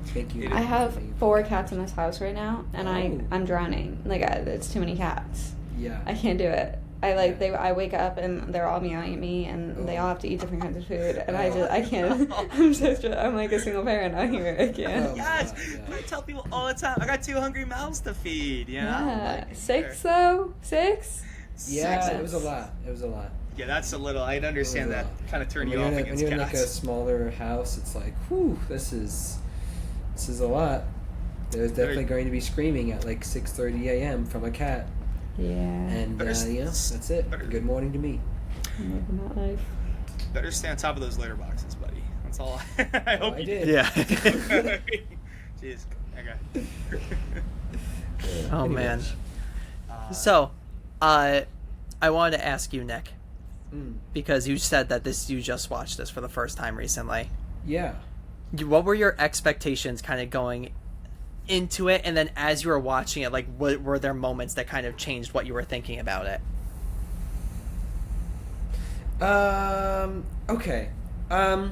Thank you. I have 4 cats in this house right now, and Oh. I'm drowning. It's too many cats. Yeah. I can't do it. I wake up and they're all meowing at me, and they all have to eat different kinds of food, and I can't. I'm so stressed. I'm like a single parent out here. I can't. Oh. Yes, Yeah. I tell people all the time. I got 2 hungry mouths to feed. You know? Yeah, 6 though. 6. Yeah, Six. it was a lot. Yeah, that's a little. I'd understand that kind of turn When you off you're against in a cats. smaller house, it's whew, this is a lot. There's definitely going to be screaming at 6:30 a.m. from a cat. Yeah. And that's it. Good morning to me. I'm living that life. Better stay on top of those litter boxes, buddy. That's all. I hope I you did. Yeah. Jeez. Okay. Oh man. Anyways. So, I wanted to ask you, Nick, Mm. because you said that you just watched this for the first time recently. Yeah. What were your expectations kind of going into it, and then as you were watching it, like, what were there moments that kind of changed what you were thinking about it? Okay. I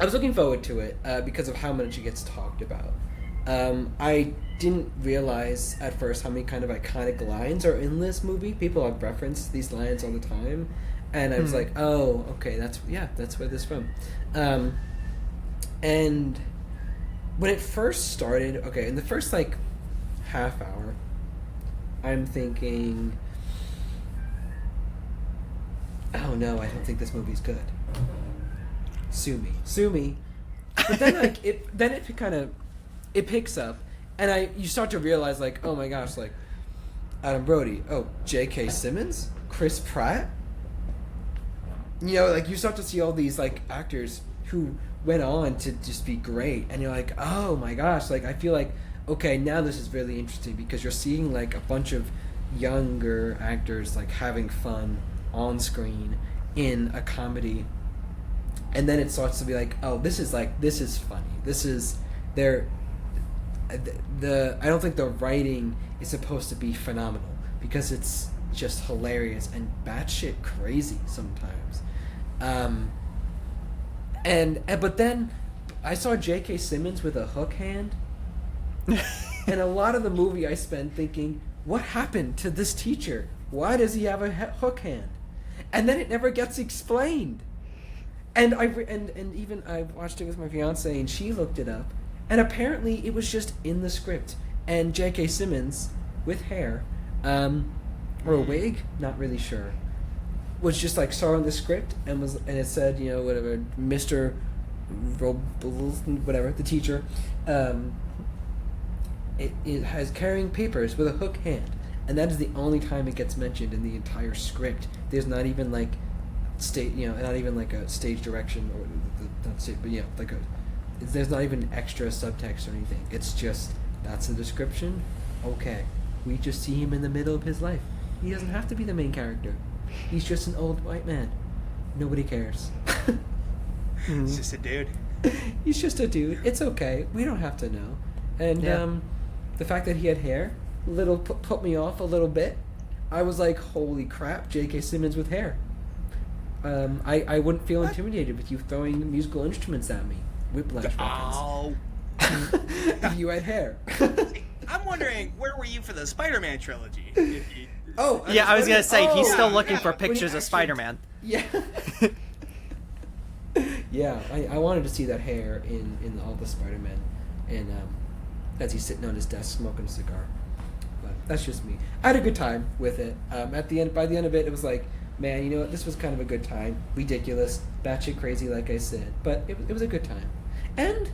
was looking forward to it because of how much it gets talked about. I didn't realize at first how many kind of iconic lines are in this movie. People have referenced these lines all the time, and I was like, oh, okay, that's where this is from. And when it first started, okay, in the first like half hour, I'm thinking, oh no, I don't think this movie's good. Sue me. But then like it kind of picks up, and you start to realize like, oh my gosh, like Adam Brody, oh J.K. Simmons, Chris Pratt. You know, like you start to see all these like actors who went on to just be great, and you're like, oh my gosh, like I feel like, okay, now this is really interesting because you're seeing like a bunch of younger actors like having fun on screen in a comedy, and then it starts to be like, oh, this is funny. This is I don't think the writing is supposed to be phenomenal because it's just hilarious and batshit crazy sometimes. But then I saw J.K. Simmons with a hook hand, and a lot of the movie I spent thinking, what happened to this teacher? Why does he have a hook hand? And then it never gets explained. And even I watched it with my fiance, and she looked it up, and apparently it was just in the script. And J.K. Simmons with hair, or a wig, not really sure, was just like saw in the script and it said, you know, whatever, Mr. whatever, the teacher, it has carrying papers with a hook hand, and that is the only time it gets mentioned in the entire script. There's not even like not even like a stage direction or not stage, but like there's not even extra subtext or anything. It's just that's the description. Okay, we just see him in the middle of his life. He doesn't have to be the main character. He's just an old white man. Nobody cares. He's just a dude. He's just a dude. It's okay. We don't have to know. And the fact that he had hair put me off a little bit. I was like, holy crap, J.K. Simmons with hair. I wouldn't feel intimidated with you throwing musical instruments at me. Whiplash reference. Oh. If you had hair. I'm wondering, where were you for the Spider-Man trilogy? I was gonna say he's still looking for pictures of Spider-Man. Yeah. Yeah, I wanted to see that hair in all the Spider-Man, and as he's sitting on his desk smoking a cigar. But that's just me. I had a good time with it. By the end of it, it was like, man, you know what? This was kind of a good time. Ridiculous, batshit crazy, like I said, but it was a good time. And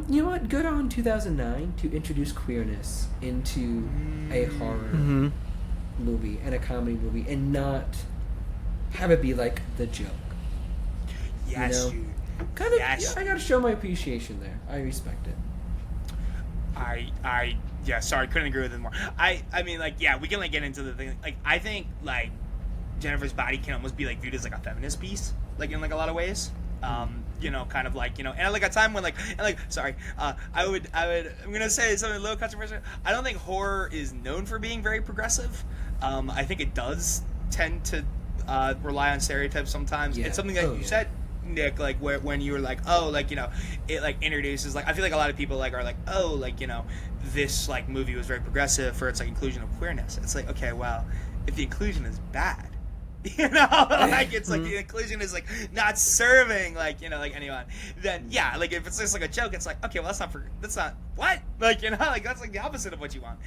you know what? Good on 2009 to introduce queerness into a horror movie and a comedy movie, and not have it be like the joke. Yes, you know? Kind of. Yes. I gotta show my appreciation there. I respect it. Sorry, couldn't agree with it more. I mean, like, yeah, we can like get into the thing. Like, I think like Jennifer's Body can almost be like viewed as like a feminist piece, like in like a lot of ways. You know, kind of like, you know, and like a time when I'm gonna say something a little controversial. I don't think horror is known for being very progressive. I think it does tend to rely on stereotypes sometimes. Yeah. It's something that you said, Nick, like when you were like, oh, like, you know, it like introduces, like, I feel like a lot of people like are like, oh, like, you know, this like movie was very progressive for its like inclusion of queerness. It's like, okay, well, if the inclusion is bad, you know, like it's like the inclusion is like not serving, like, you know, like anyone, then yeah, like if it's just like a joke, it's like, okay, well that's not what, like, you know, like that's like the opposite of what you want.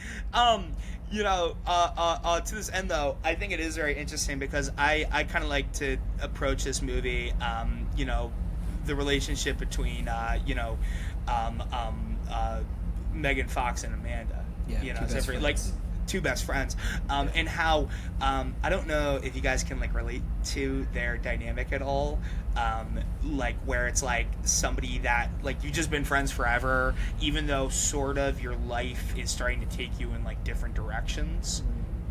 You know, to this end though, I think it is very interesting because I kind of like to approach this movie, you know, the relationship between you know, Megan Fox and Amanda. Yeah, you know, two best like two best friends, and how I don't know if you guys can like relate to their dynamic at all, like where it's like somebody that like you've just been friends forever, even though sort of your life is starting to take you in like different directions.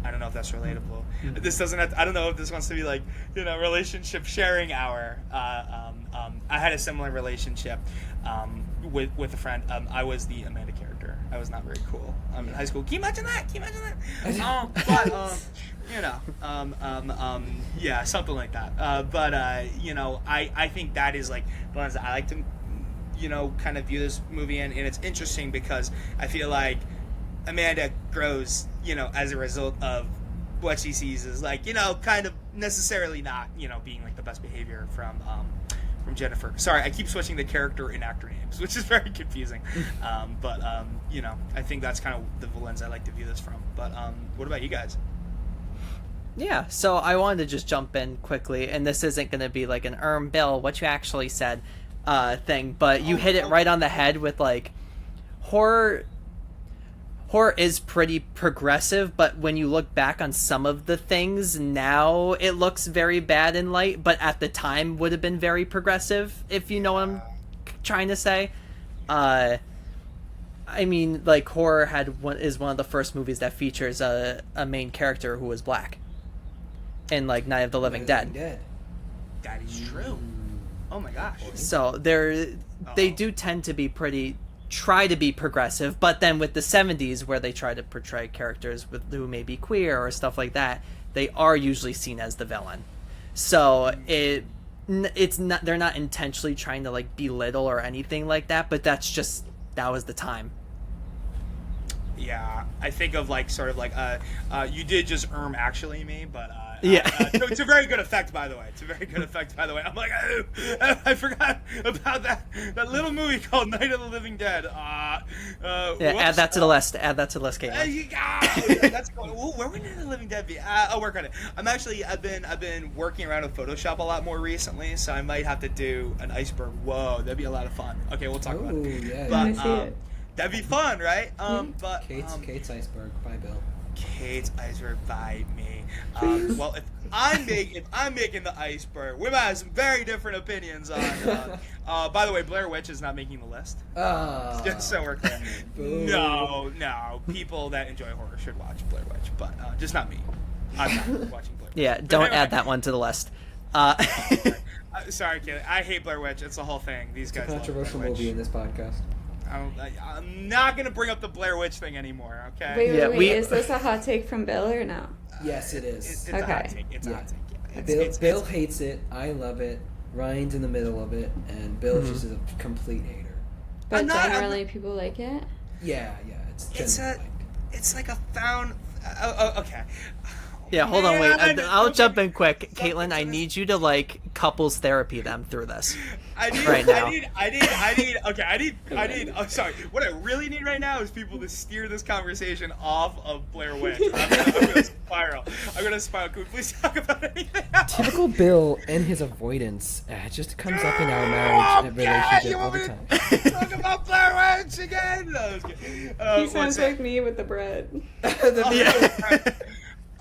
I don't know if that's relatable. This doesn't have to, I don't know if this wants to be like, you know, relationship sharing hour. I had a similar relationship with a friend. I was the Amanda character. I was not very cool in high school. Can you imagine that? But you know, yeah, something like that. But you know, I think that is like the ones that I like to, you know, kind of view this movie in, and it's interesting because I feel like Amanda grows, you know, as a result of what she sees as like, you know, kind of necessarily not, you know, being like the best behavior from Jennifer. Sorry, I keep switching the character and actor names, which is very confusing. But you know, I think that's kind of the lens I like to view this from. But what about you guys? Yeah, so I wanted to just jump in quickly, and this isn't going to be like an Bill, what you actually said thing, but you hit it right on the head with like horror is pretty progressive, but when you look back on some of the things now, it looks very bad in light, but at the time would have been very progressive, if you know what I'm trying to say. I mean, like, horror is one of the first movies that features a main character who was black in, like, Night of the Living Dead. That is true. Oh my gosh. So they do tend to try to be progressive, but then with the 70s where they try to portray characters who may be queer or stuff like that, they are usually seen as the villain. So it's not, they're not intentionally trying to like belittle or anything like that, but that was the time. Yeah, I think of like sort of like you did just actually me, but yeah, it's a very good effect, by the way. I'm like, I forgot about that little movie called Night of the Living Dead. Add that to the list. Caitlin. That's cool. Where would Night of the Living Dead be? I'll work on it. I've been working around with Photoshop a lot more recently, so I might have to do an iceberg. Whoa, that'd be a lot of fun. Okay, we'll talk about it. Yeah, but, see it. That'd be fun, right? But Kate's iceberg by Bill. Kate's iceberg by me. Well, if I'm making the iceberg, we might have some very different opinions on. By the way, Blair Witch is not making the list. Just so we're clear. No. People that enjoy horror should watch Blair Witch, but just not me. I'm not watching Blair Witch. Yeah, don't add that one to the list. Sorry, kid. I hate Blair Witch. It's the whole thing. These guys. It's a controversial movie in this podcast. I'm not going to bring up the Blair Witch thing anymore, okay? Wait. Is this a hot take from Bill or no? Yes, it is. It's a hot take. It's a hot take. Yeah. Bill hates it. I love it. Ryan's in the middle of it, and Bill just is a complete hater. But generally, people like it? Yeah. It's like a found... okay. Yeah, hold on, wait. I'll jump in quick. Caitlin, I need you to, like, couples therapy them through this. Sorry. What I really need right now is people to steer this conversation off of Blair Witch. I'm gonna spiral. Can we please talk about anything else? Typical Bill and his avoidance just comes up in our marriage and relationship all the time. Talk about Blair Witch again? No, I was kidding. He sounds like me with the bread.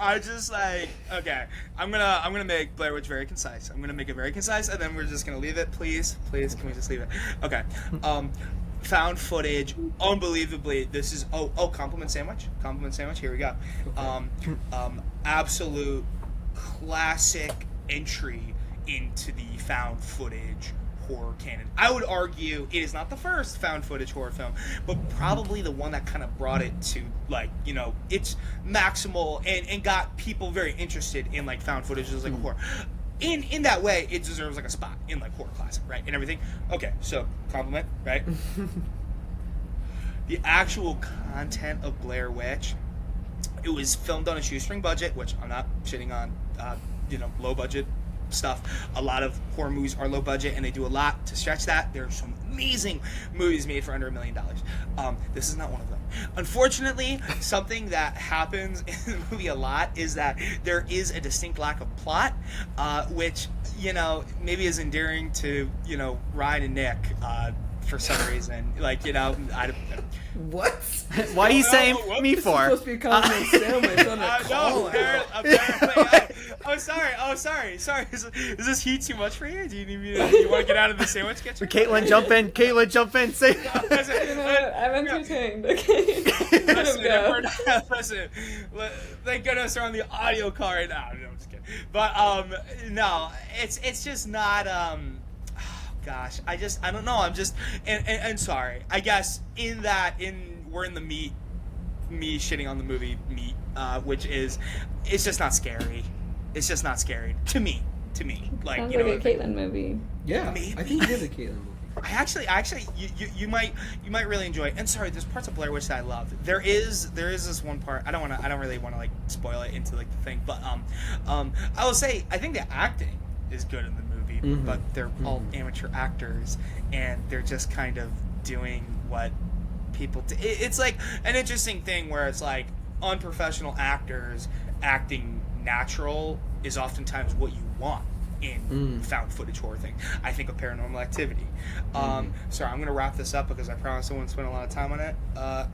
I just like, okay, I'm gonna make Blair Witch very concise. I'm gonna make it very concise, and then we're just gonna leave it. Please, can we just leave it? Okay. Found footage, unbelievably. This is compliment sandwich. Here we go. Absolute classic entry into the found footage horror canon. I would argue it is not the first found footage horror film, but probably the one that kind of brought it to, like, you know, its maximal and got people very interested in, like, found footage as like horror. In that way, it deserves like a spot in like horror classic, right? And everything. Okay, so compliment, right? The actual content of Blair Witch, it was filmed on a shoestring budget, which I'm not shitting on, low budget stuff. A lot of horror movies are low budget, and they do a lot to stretch that. There are some amazing movies made for under $1 million. This is not one of them. Unfortunately, something that happens in the movie a lot is that there is a distinct lack of plot, which, maybe is endearing to, Ryan and Nick, for some reason. Like, you know, What? Why are you saying what- me This is for? supposed to be a compliment sandwich on a call. apparently. Oh, sorry. Is this heat too much for you? Do you need me? You want to get out of the sandwich kitchen? Caitlin, jump in. Say. You know what? I'm entertained. Okay. Let him go. Listen, thank goodness we're on the audio call right now. No, I'm just kidding. But no, it's just not gosh, I don't know. I'm just and sorry. I guess we're in the me shitting on the movie Meat, which is it's just not scary. It's just not scary to me. Like, Sounds you know, like a Caitlin movie. Yeah, Maybe. I think it is a Caitlin movie. I actually, you might really enjoy it. And sorry, there's parts of Blair Witch that I love. There is this one part. I don't really want to like spoil it into like the thing, but I will say I think the acting is good in the movie, but they're all amateur actors, and they're just kind of doing what people do. It's like an interesting thing where it's like unprofessional actors acting natural is oftentimes what you want in found footage horror thing. I think of Paranormal Activity. Sorry, I'm gonna wrap this up because I promise I won't spend a lot of time on it.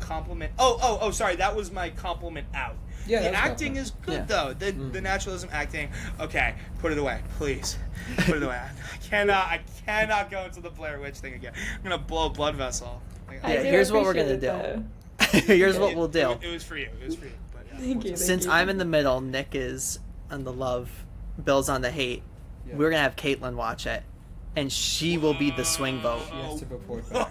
Compliment. Oh, sorry, that was my compliment out. Yeah, the that's acting compliment. is good though. The naturalism acting. Okay, put it away, please. Put it away. I cannot go into the Blair Witch thing again. I'm gonna blow a blood vessel. Yeah, here's what we're gonna do. Here's what we'll do. It was for you. But yeah, Thank you. Since I'm in the middle, Nick is on the love, Bill's on the hate. Yeah. We're gonna have Caitlin watch it, and she will be the swing vote. She has to report back.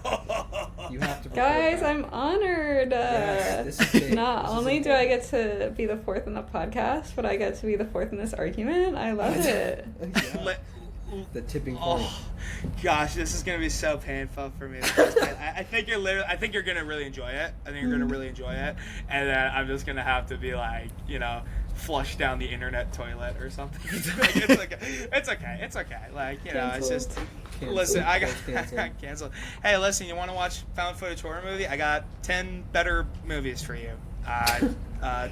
You have to report Guys, back. I'm honored. Yes, this is big. Not This is only a do big- I get to be the fourth in the podcast, but I get to be the fourth in this argument. I love it. Yeah. The tipping point. Oh gosh, this is gonna be so painful for me. I think you're gonna really enjoy it. And then I'm just gonna have to be like, you know, flush down the internet toilet or something. Like, it's okay. Like, you know, it's just. Canceled. Listen, I Canceled. got canceled. Hey, listen, you want to watch found footage horror movie? I got 10 better movies for you. Hello.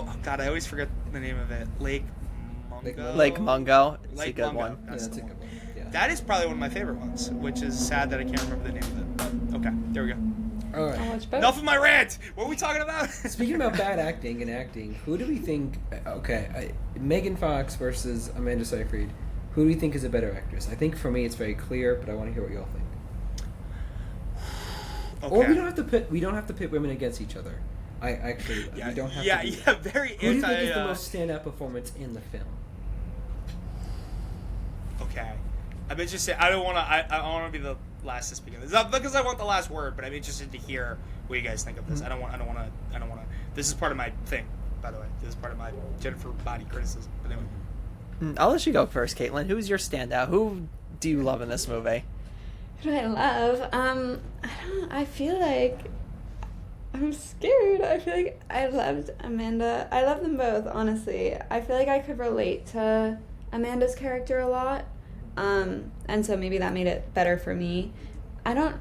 Oh God, I always forget the name of it. Lake Mungo. Lake Mungo, it's a Lake good Mungo. one. Yeah, That's that's the a one. good one. Yeah. That is probably one of my favorite ones, which is sad that I can't remember the name of it. But okay, there we go. All I'll right. watch both. Enough of my rant. What are we talking about? Speaking about bad acting and acting, who do we think? Okay, Megan Fox versus Amanda Seyfried. Who do we think is a better actress? I think for me it's very clear, but I want to hear what y'all think. Okay. Or we don't have to pit women against each other. We don't have to. Do that. Very Who do you anti. think is the most standout performance in the film? Okay, I'm interested. I don't want to. I want to be the last to speak of this. Not because I want the last word, but I'm interested to hear what you guys think of this. I don't want to. This is part of my thing, by the way. This is part of my Jennifer body criticism. But anyway. I'll let you go first, Caitlin. Who's your standout? Who do you love in this movie? Who do I love? I feel like I'm scared. I feel like I loved Amanda. I love them both, honestly. I feel like I could relate to Amanda's character a lot. And so maybe that made it better for me. I don't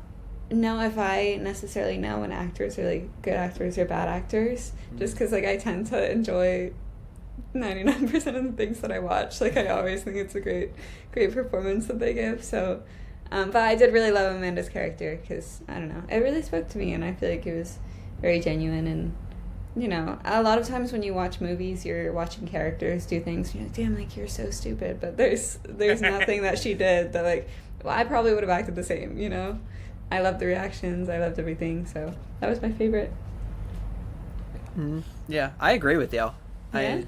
know if I necessarily know when actors are like good actors or bad actors, just because like I tend to enjoy 99% of the things that I watch. Like I always think it's a great performance that they give. So, but I did really love Amanda's character because I don't know, it really spoke to me, and I feel like it was very genuine. And you know, a lot of times when you watch movies, you're watching characters do things. You're like, damn, like you're so stupid. But there's nothing that she did that like, well, I probably would have acted the same. You know, I loved the reactions. I loved everything. So that was my favorite. Yeah, I agree with you. Yeah?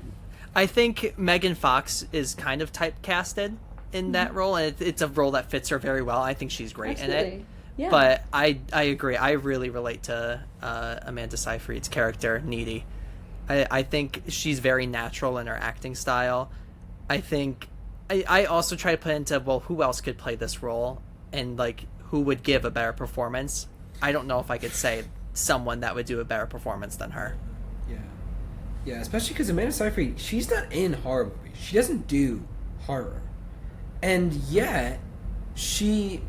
I think Megan Fox is kind of typecasted in that role, and it's a role that fits her very well. I think she's great in it. Absolutely. Yeah. But I agree. I really relate to Amanda Seyfried's character, Needy. I think she's very natural in her acting style. I think I also try to put into, well, who else could play this role, and like who would give a better performance. I don't know if I could say someone that would do a better performance than her. Yeah, especially because Amanda Seyfried, she's not in horror movies. She doesn't do horror, and yet she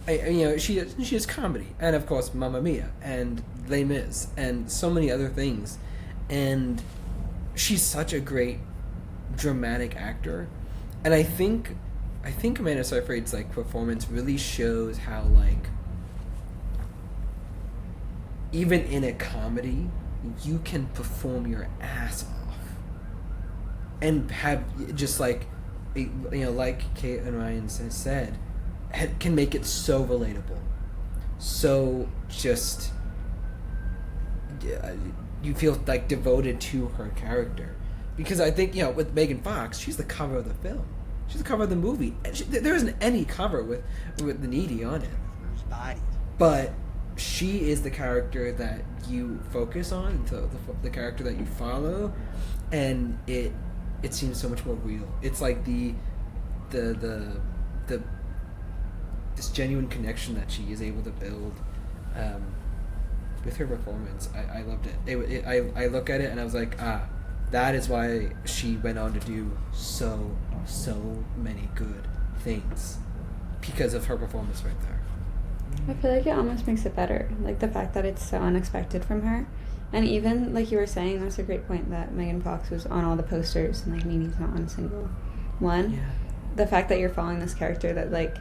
does comedy, and of course Mamma Mia and Les Mis and so many other things, and she's such a great dramatic actor, and I think I think Amanda Seyfried's like performance really shows how like even in a comedy you can perform your ass off and have just like like Caitlin Ryan has said, can make it so relatable, so just you feel like devoted to her character. Because I think, with Megan Fox, she's the cover of the film. She's the cover of the movie. And there isn't any cover with the Needy on it. But she is the character that you focus on, the character that you follow, and it seems so much more real. It's like this genuine connection that she is able to build with her performance. I loved it. I look at it and I was like, that is why she went on to do so many good things, because of her performance right there. I feel like it almost makes it better, like the fact that it's so unexpected from her. And even like you were saying, that's a great point, that Megan Fox was on all the posters and like Nene's not on a single one. Yeah. The fact that you're following this character that like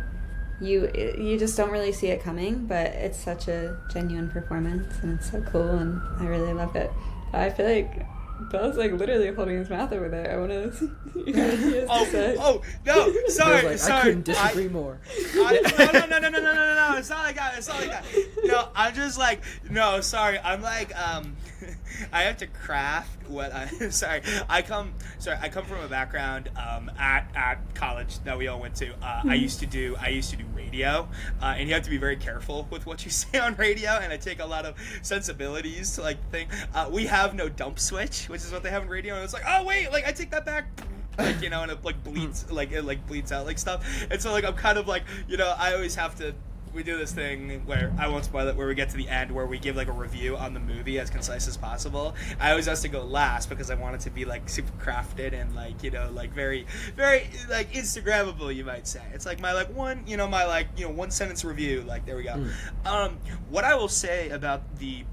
you just don't really see it coming, but it's such a genuine performance and it's so cool and I really love it. I feel like Bell's like literally holding his mouth over there. I want to see what he has to say. Oh, no, sorry. I couldn't disagree more. No, it's not like that. No, I'm just like, no, sorry. I'm like, I have to craft what I come from a background at college that we all went to. I used to do radio, and you have to be very careful with what you say on radio, and I take a lot of sensibilities to like think. We have no dump switch, which is what they have in radio, and it's like, oh wait, like I take that back. Like, and it like bleeds out like stuff. And so like I'm kind of like, I always have to, we do this thing where I won't spoil it, where we get to the end where we give like a review on the movie as concise as possible. I always have to go last because I want it to be like super crafted and like, like very, very like Instagrammable, you might say. It's like my like one, one sentence review. Like, there we go. What I will say about the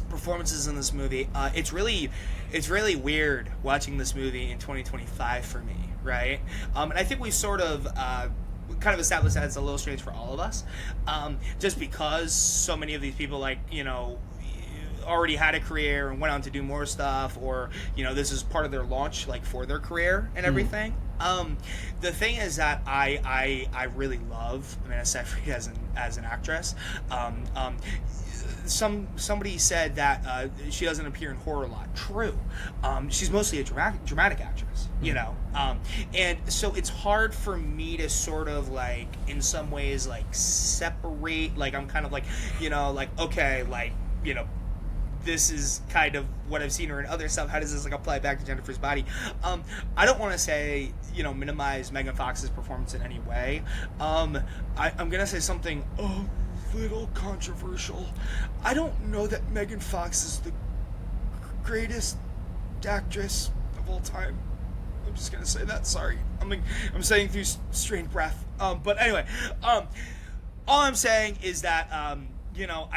performances in this movie, it's really weird watching this movie in 2025 for me, right? And I think we sort of kind of established that it's a little strange for all of us, just because so many of these people already had a career and went on to do more stuff, or this is part of their launch, like for their career and everything. The thing is that I really love Amanda Seyfried as an actress. Somebody said that she doesn't appear in horror a lot. True. She's mostly a dramatic actress, and so it's hard for me to sort of like, in some ways, like separate. Like I'm kind of like, okay, like this is kind of what I've seen her in other stuff. How does this like apply back to Jennifer's Body? I don't want to say minimize Megan Fox's performance in any way. I'm gonna say something little controversial. I don't know that Megan Fox is the greatest actress of all time. I'm just gonna say that. Sorry, I'm saying through strained breath. But anyway, all I'm saying is that I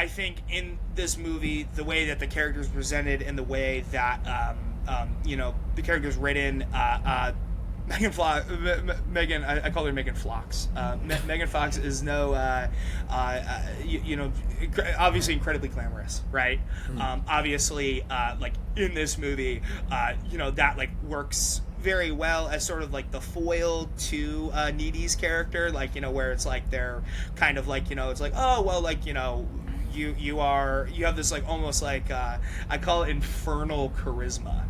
think in this movie, the way that the character is presented and the way that the character is written, Megan I call her Megan Fox. Megan Fox is obviously incredibly glamorous, right? Obviously, like in this movie, that like works very well as sort of like the foil to Needy's character, like where it's like they're kind of like it's like, oh well, like you have this like almost like I call it infernal charisma.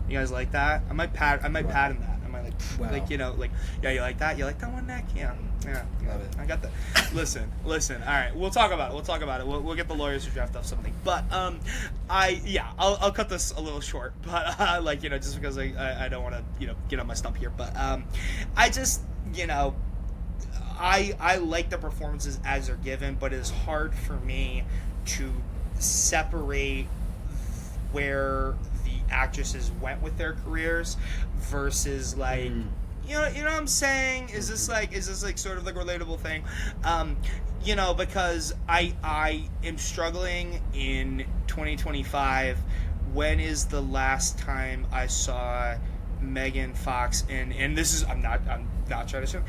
You guys like that? I might pat in that. Wow. Like yeah, you like that? You like that one, Nick? Yeah. Love it. I got that. Listen. All right, we'll talk about it. We'll get the lawyers to draft up something. But I'll cut this a little short. But just because I don't want to get on my stump here. But I just I like the performances as they're given, but it's hard for me to separate where the actresses went with their careers versus like you know what I'm saying? Is this like sort of like a relatable thing? Because I am struggling in 2025. When is the last time I saw Megan Fox and this is I'm not trying to assume,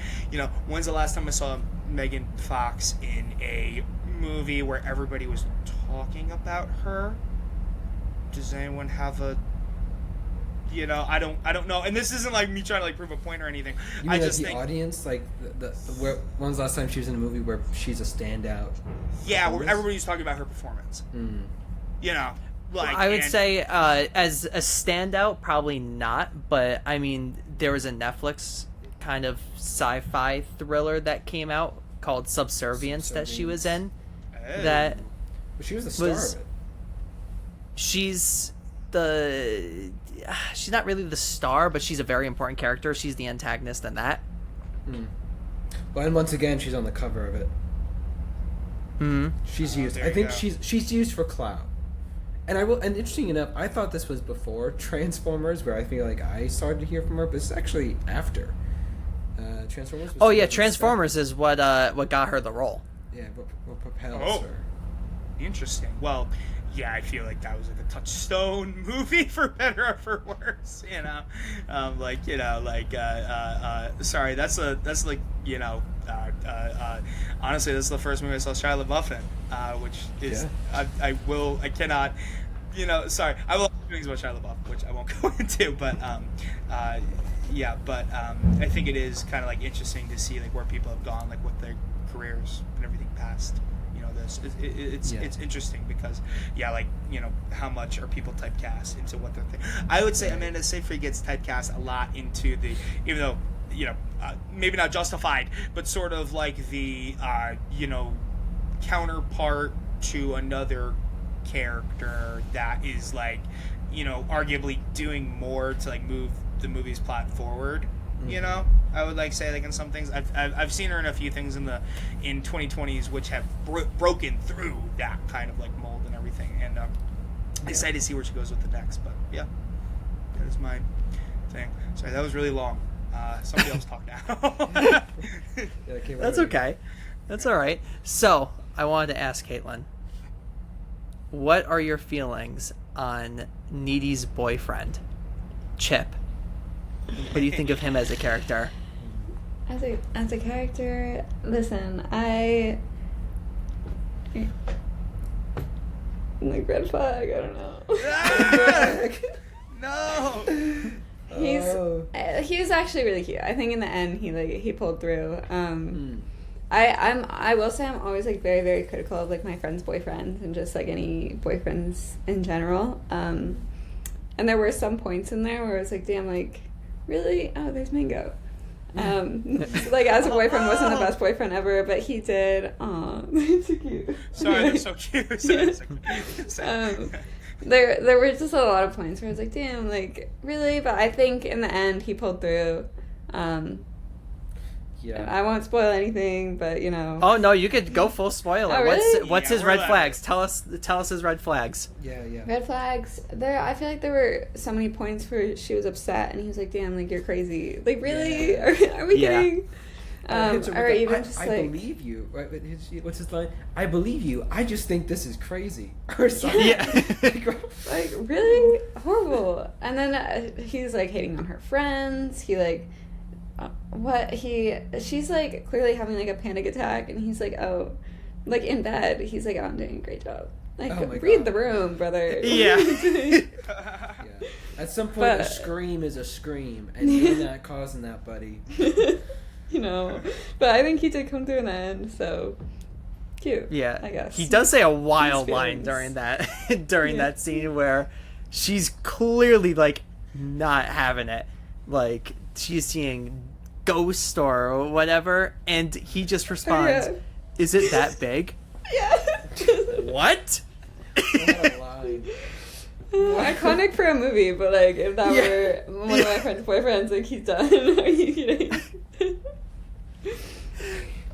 when's the last time I saw Megan Fox in a movie where everybody was talking about her? Does anyone have a I don't know, and this isn't like me trying to like prove a point or anything. You mean I like just the think audience, like when was the last time she was in a movie where she's a standout? yeah, where everybody's talking about her performance. Like I would say as a standout, probably not. But I mean, there was a Netflix kind of sci-fi thriller that came out called Subservience that she was in. Oh. That But she was the star of it. she's not really the star, but she's a very important character. She's the antagonist in that. Well, and once again, she's on the cover of it. She's used. there I you think go. she's used for clout. And and interesting enough, I thought this was before Transformers, where I feel like I started to hear from her, but it's actually after. Transformers. Was Oh yeah, 2007. Transformers is what got her the role. Yeah, what propels Oh. her. Interesting. Well, yeah, I feel like that was like a touchstone movie for better or for worse. Sorry, that's like honestly, this is the first movie I saw Shia LaBeouf in, which is I cannot, sorry, I will have things about Shia LaBeouf, which I won't go into, but I think it is kind of like interesting to see like where people have gone, like with their careers and everything past. It's interesting because how much are people typecast into what they're thinking. I would say Amanda Seyfried gets typecast a lot into the, even though maybe not justified, but sort of like the counterpart to another character that is like arguably doing more to like move the movie's plot forward. I would like say like in some things I've seen her in a few things in 2020s which have broken through that kind of like mold and everything, and I'm excited to see where she goes with the next. But yeah, that is my thing. Sorry, that was really long. Somebody else talk now. That's okay. That's all right. So I wanted to ask Caitlin, what are your feelings on Needy's boyfriend, Chip? What do you think of him as a character? As a character, listen, like red flag, I don't know. No. He was actually really cute. I think in the end he pulled through. I will say I'm always like very, very critical of like my friends' boyfriends and just like any boyfriends in general. And there were some points in there where I was like, damn, like really? Oh, there's Mango. Like as a boyfriend wasn't the best boyfriend ever, but he did. Aw, they're so cute. Sorry, they're so cute. There were just a lot of points where I was like, damn, like really? But I think in the end he pulled through. I won't spoil anything, but Oh no, you could go full spoiler. Oh, really? What's his we're red allowed. flags? Tell us his red flags. Yeah. red flags. I feel like there were so many points where she was upset, and he was like, "Damn, like you're crazy. Like really? Are we kidding?ing?" Or even just like, I believe you. Right? What's his line? I believe you. I just think this is crazy, or something. Yeah. like really horrible. And then he's like hating on her friends. He like. She's like clearly having like a panic attack, and he's like, oh, like in bed, he's like, oh, I'm doing a great job. Like, read the room, brother. Yeah. At some point, a scream is a scream, and you're not causing that, buddy. But I think he did come through in the end, so cute. Yeah, I guess he does say a wild line during that that scene where she's clearly like not having it, like she's seeing ghosts or whatever, and he just responds, "Is it that big?" Yeah. What? What a line. Iconic for a movie, but like if that were one of my friend's boyfriends, like he's done. Are you kidding?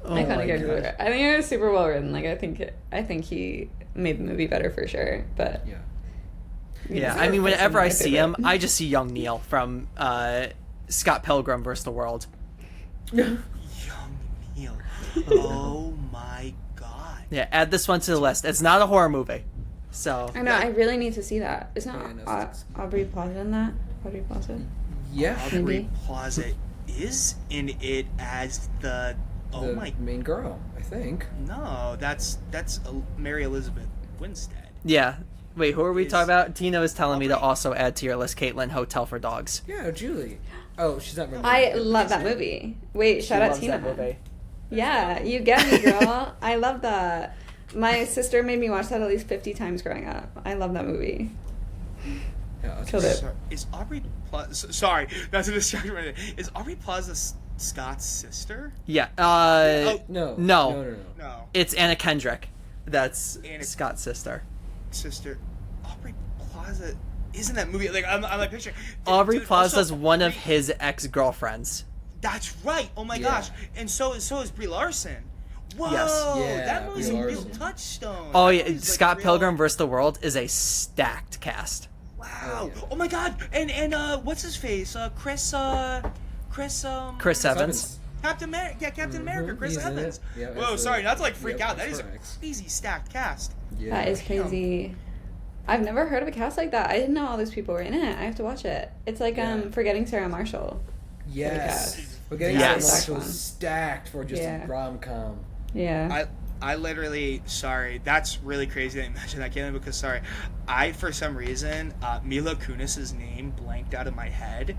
Iconic character. I think it was super well written. Like I think he made the movie better for sure. But yeah. I mean, whenever I see him, I just see young Neil from Scott Pilgrim vs. the World. Young Neil. Oh my god. Yeah, add this one to the list. It's not a horror movie, so I know. I really need to see that. It's not Aubrey Plaza in that. Aubrey Plaza. Yeah. Aubrey Maybe. Plaza is in it as the main girl, I think. no, that's Mary Elizabeth Winstead. Yeah. Wait, who are we Is talking about? Tina is telling me to Aubrey- also add to your list, Caitlin, Hotel for Dogs. Yeah, Julie. Oh, she's not really. I love that movie. Wait, shout out Tina. Yeah, you get me, girl. I love that. My sister made me watch that at least 50 times growing up. I love that movie. Yeah, Killed it. Is Aubrey Plaza? Sorry, that's a distraction. Right there. Is Aubrey Plaza Scott's sister? Yeah. No. No. No, It's Anna Kendrick. That's Anna- Scott's sister. sister. Aubrey Plaza is in that movie. Like I'm like picturing. Aubrey Dude, Plaza's also, one of Brie- his ex-girlfriends. That's right. Oh my Yeah. gosh. And so is Brie Larson. Whoa, Yes. Yeah, that movie's a Brie real Larson. touchstone. Oh That yeah, movie's, like, Scott real- Pilgrim vs. the World is a stacked cast. Wow. Oh, yeah. Oh my god. And what's his face? Chris Chris Evans. Captain America. Yeah, Captain America. Chris he's in Evans. it. Yeah, Whoa, absolutely. sorry, not to like freak Yep, out. That that's is a correct. crazy stacked cast. Yeah. That is crazy. I've never heard of a cast like that. I didn't know all those people were in it. I have to watch it. It's like Yeah. Forgetting Sarah Marshall. Yes. Yes. We're getting Yes. Marshall stacked for just Yeah. a rom-com. Yeah. I literally, sorry, that's really crazy that you mentioned that, Caitlin, because, sorry, for some reason, Mila Kunis's name blanked out of my head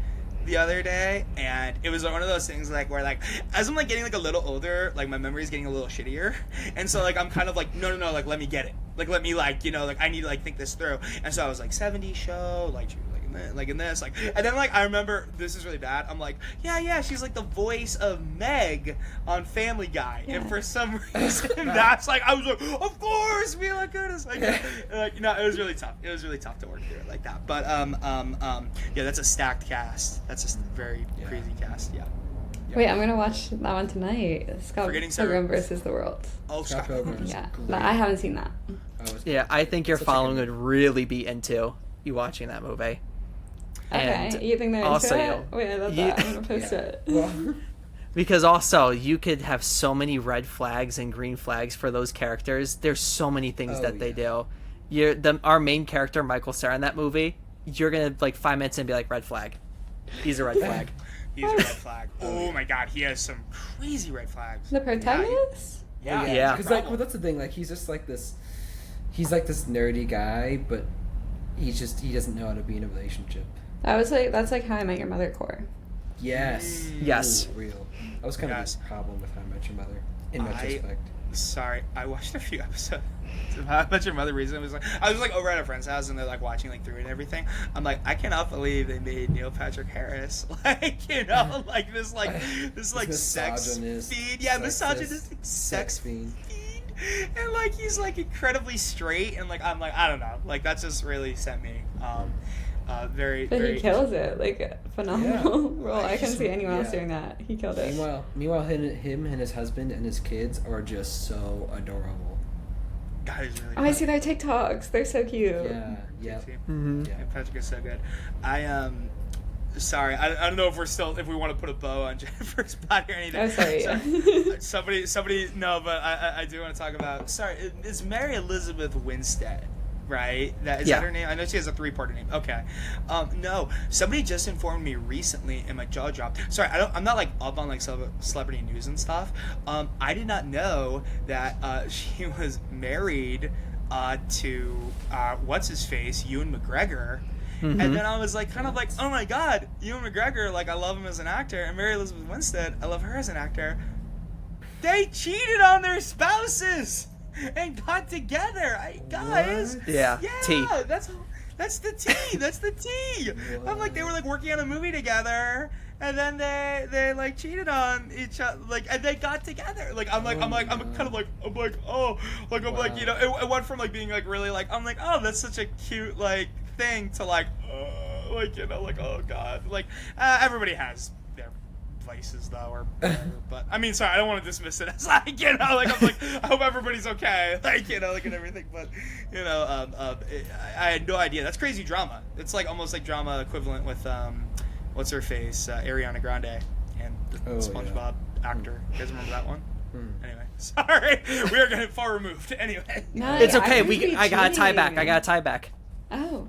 the other day, and it was one of those things, like, where, like, as I'm, like, getting, like, a little older, like, my memory's getting a little shittier, and so, like, I'm kind of like, no, like, let me get it. Like, let me, like, you know, like, I need to, like, think this through. And so I was like, 70s show, like, she was, like in this, like, and then, like, I remember, this is really bad, I'm like, yeah, she's like the voice of Meg on Family Guy, Yeah. and for some reason, that's, like, I was like, of course, Mila Kunis, like, you know, it was really tough to work through it like that, but, yeah, that's a stacked cast, that's a very crazy cast, yeah. Wait, I'm gonna watch that one tonight. Scott Forgetting Sarah- Pilgrim versus the World. Oh, Scott Pilgrim is Yeah, great. but I haven't seen that. Oh, it's- Yeah, I think your Such a following good- would really be into you watching that movie. Okay, And you think they're also into it? Wait, I love that. I'm gonna post Yeah. it. Well, Because also, you could have so many red flags and green flags for those characters. There's so many things Oh, that they yeah. do. Our main character, Michael Cera, in that movie, you're gonna like 5 minutes and be like, red flag. He's a red flag. He's a red flag. Oh my god, he has some crazy red flags. The protagonist? Yeah, Yeah. Because like, well, that's the thing. Like, he's just like this. He's like this nerdy guy, but he doesn't know how to be in a relationship. That's like How I Met Your Mother core. Yes. Yes. Ooh, real. That was kind of Yes. a problem with How I Met Your Mother. In retrospect. Sorry, I watched a few episodes of How I Met Your Mother recently. I was like over at a friend's house and they're like watching like through it and everything. I'm like, I cannot believe they made Neil Patrick Harris like, you know, like this sex misogynist, fiend. Yeah, sexist, misogynistic sex fiend. fiend. And like he's like incredibly straight and like I'm like, I don't know, like that's just really sent me. Very But very he kills it. Like, phenomenal Yeah. role. I couldn't see anyone else Yeah. doing that. He killed it. Meanwhile, him and his husband and his kids are just so adorable. God, he's really Oh, I see their TikToks. They're so cute. Yeah. Yeah. Mm-hmm. Yeah. Yeah, Patrick is so good. Sorry, I don't know if we want to put a bow on Jennifer's body or anything. Oh, sorry. Somebody, no, but I do want to talk about. Sorry, it's Mary Elizabeth Winstead, right? Is Yeah. that her name? I know she has a 3-part name. Okay. No, somebody just informed me recently, and my jaw dropped. Sorry, I'm not like up on like celebrity news and stuff. I did not know that she was married to what's his face, Ewan McGregor. Mm-hmm. And then I was like, kind of like, oh my god, Ewan McGregor, like I love him as an actor, and Mary Elizabeth Winstead, I love her as an actor. They cheated on their spouses and got together, guys. What? Yeah. Yeah, T. that's the tea. That's the tea. I'm like, they were like working on a movie together, and then they like cheated on each other, like, and they got together. Like, I'm kind of like, oh, like, I'm like, you know, it went from like being like really like, I'm like, oh, that's such a cute like thing to like, you know, like, oh god, like, everybody has their vices though, or whatever. But I mean, sorry, I don't want to dismiss it as like, you know, like I'm like, I hope everybody's okay, like, you know, like and everything. But you know, I had no idea. That's crazy drama. It's like almost like drama equivalent with what's her face, Ariana Grande and the SpongeBob actor. You guys remember that one? Anyway, sorry, we are getting far removed. Anyway, No, It's I okay. usually I got a tie back. cheating. I got a tie back. Oh.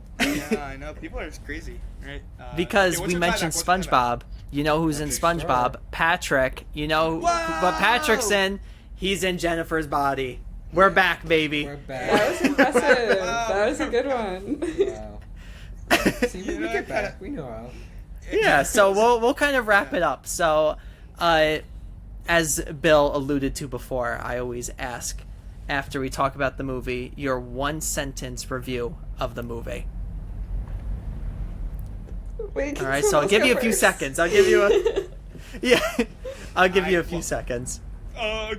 Yeah, I know. People are crazy, right? Because okay, what's we your mentioned comeback? What's your comeback? SpongeBob. You know who's in Okay, SpongeBob? sure. Patrick. You know what Patrick's in? He's in Jennifer's body. We're back, baby. We're That back. was impressive. Wow. That was a good one. Wow. See, You we know, get kinda- back. We know how. Yeah, so we'll kind of wrap it up. So, as Bill alluded to before, I always ask after we talk about the movie your one sentence review of the movie. Wait, All right, so I'll give you a few seconds. I'll give you I'll give you a few seconds.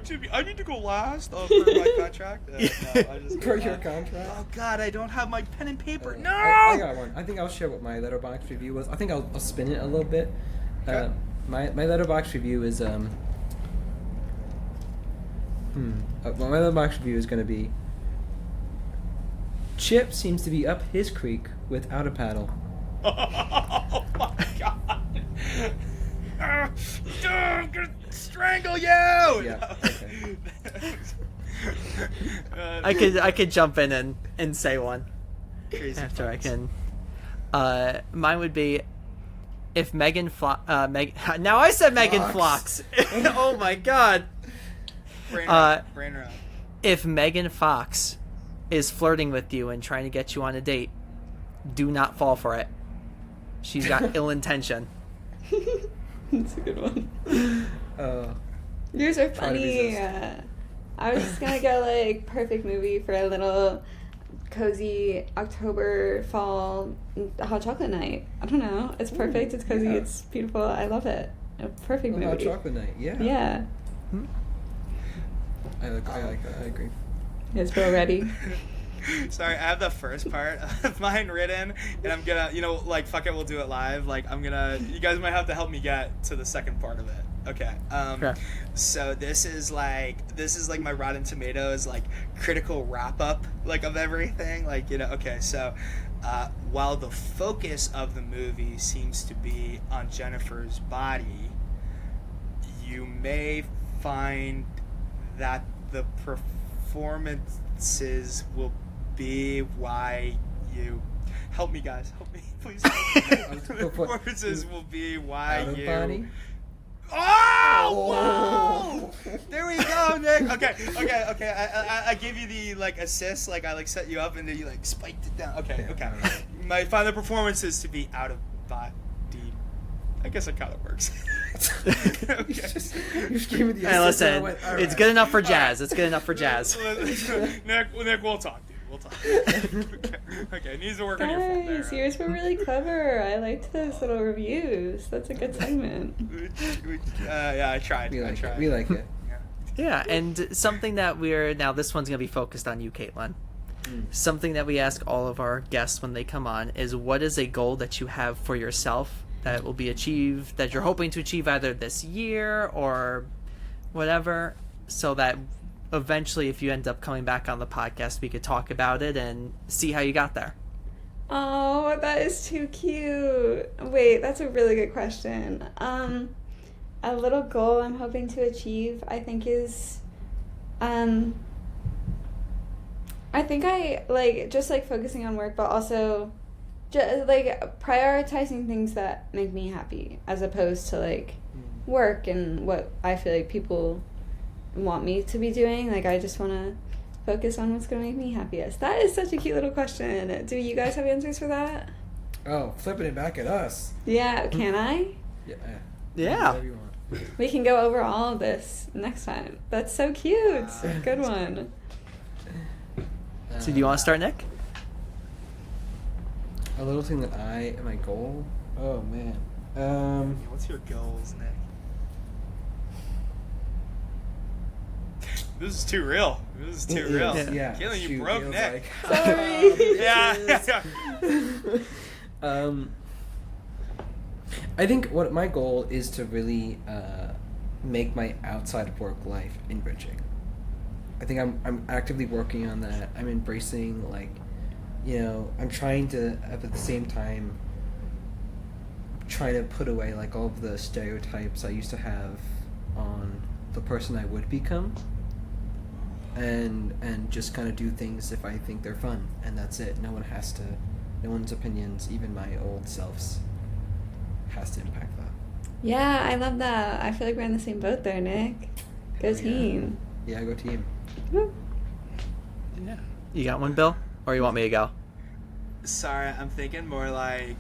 Jimmy, I need to go last per my contract. No, I just, Per your contract. Oh God, I don't have my pen and paper. No. I got one. I think I'll share what my letterbox review was. I think I'll spin it a little bit. Okay. My letterbox review is my letterbox review is going to be Chip seems to be up his creek without a paddle. Oh my God. I'm gonna strangle you. Yeah. Okay. I could jump in and say one Crazy after I puns. can. Mine would be if Megan now I said Megan Fox. Fox. Oh my God. Brain Uh, rot. If Megan Fox is flirting with you and trying to get you on a date, do not fall for it. She's got ill intention. That's a good one. Yours are Try to funny. resist. I was just gonna go like perfect movie for a little cozy October fall hot chocolate night. I don't know. It's perfect. It's cozy. yeah. It's beautiful. I love it. A perfect Hot movie. chocolate night. Yeah. Yeah. I like that. I agree. Is Bill ready? Sorry, I have the first part of mine written, and I'm gonna, like, fuck it, we'll do it live. Like, you guys might have to help me get to the second part of it. Okay. Okay. So this is like my Rotten Tomatoes, like, critical wrap up, like, of everything. Like, okay, so, while the focus of the movie seems to be on Jennifer's body, you may find that the performances will be why you help me, guys. Help me, please. Help me. The performances will be why Out of you. body? Oh! Whoa! There we go, Nick. Okay. I give you the like assist, like I like set you up and then you like spiked it down. Okay. Might find the performances to be out of body. I guess it kind of works. Okay. You just gave me the Hey, assist and I listen, went, "All it's right." good enough for jazz. It's good enough for jazz. Nick, we'll talk, dude. We'll talk. Okay, it needs to work on your phone Guys, there. yours were really clever. I liked those little reviews. That's a good segment. Yeah, I tried. We like I tried. it. We like it. Yeah, and something that now this one's gonna be focused on you, Caitlin. Something that we ask all of our guests when they come on is, what is a goal that you have for yourself that will be achieved, that you're hoping to achieve either this year or whatever, so that eventually if you end up coming back on the podcast we could talk about it and see how you got there. Oh, that is too cute. Wait, that's a really good question. A little goal I'm hoping to achieve, I think, is, I think I like just like focusing on work, but also just like prioritizing things that make me happy, as opposed to like work and what I feel like people want me to be doing. Like, I just want to focus on what's going to make me happiest. That is such a cute little question. Do you guys have answers for that? Oh, flipping it back at us. Yeah, can I? Yeah. Whatever you want. We can go over all of this next time. That's so cute. Good one. So do you want to start, Nick? A little thing that my goal. Oh man. What's your goals, Nick? This is too real. Yeah. Caitlin, you Shoot, broke it was Nick. Sorry. Yeah. I think what my goal is to really make my outside of work life enriching. I think I'm actively working on that. I'm embracing, like, I'm trying to, at the same time, trying to put away like all of the stereotypes I used to have on the person I would become, and just kind of do things if I think they're fun, and that's it. No one has to no one's opinions, even my old self's, has to impact that. Yeah, I love that. I feel like we're in the same boat there, Nick. Go team. Yeah, go team. Woo. Yeah. You got one, Bill? Or you want me to go? Sorry, I'm thinking more like,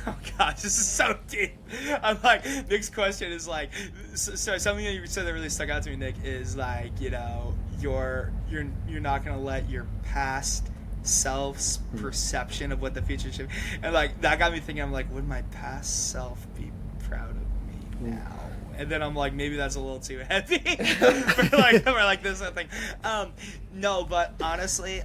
oh gosh, this is so deep. I'm like, Nick's question is like, so something that you said that really stuck out to me, Nick, is like, you know, you're not gonna let your past self's perception of what the future should be. And like that got me thinking, I'm like, would my past self be proud of me now? And then I'm like, maybe that's a little too heavy for like this whole thing. No, but honestly,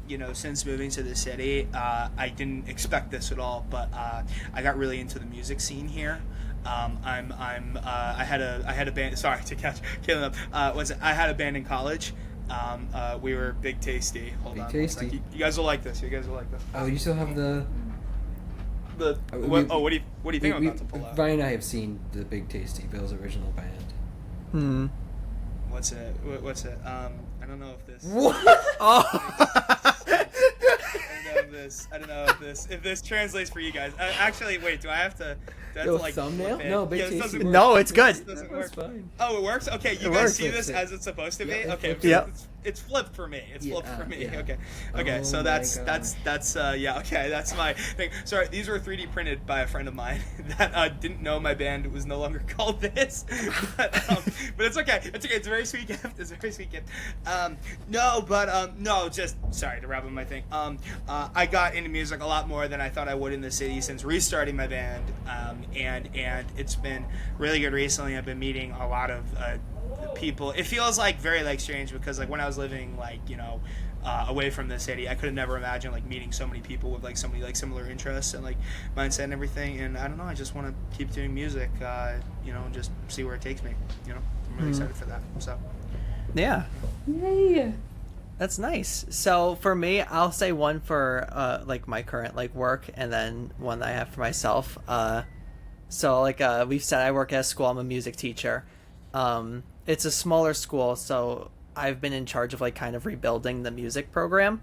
you know, since moving to the city, I didn't expect this at all, but I got really into the music scene here. I had a band. Sorry to catch Caitlin up. I had a band in college. We were Big Tasty. Hold Big on. Tasty. You guys will like this. Oh, you still have the... What do you think I'm about to pull out? Ryan and I have seen the Big Tasty, Bill's original band. What's it? I don't know if this. What? I don't know if this translates for you guys. Actually, wait. Do I have to like thumbnail? flip it? No, Big this Tasty. doesn't work. No, it's good. This doesn't That's work. fine. Oh, it works. Okay, you It guys works. see this It's- as it's supposed to be. Yeah, it Okay, flips. Yep. it's flipped for me. It's flipped for me. Yeah. Okay. Oh So my that's gosh. yeah. Okay, that's my thing. Sorry, these were 3D printed by a friend of mine that didn't know my band was no longer called this. But it's okay. It's okay. It's a very sweet gift. No, just sorry to wrap up my thing. I got into music a lot more than I thought I would in the city since restarting my band. And it's been really good recently. I've been meeting a lot of people. It feels like very like strange because like when I was living like, you know, away from the city, I could have never imagined like meeting so many people with like so many like similar interests and like mindset and everything. And I don't know, I just want to keep doing music, you know, and just see where it takes me. You know, I'm really excited for that. So Yeah. Yay. That's nice. So for me, I'll say one for like my current like work, and then one that I have for myself. So like we've said, I work at a school. I'm a music teacher. It's a smaller school, so I've been in charge of like kind of rebuilding the music program.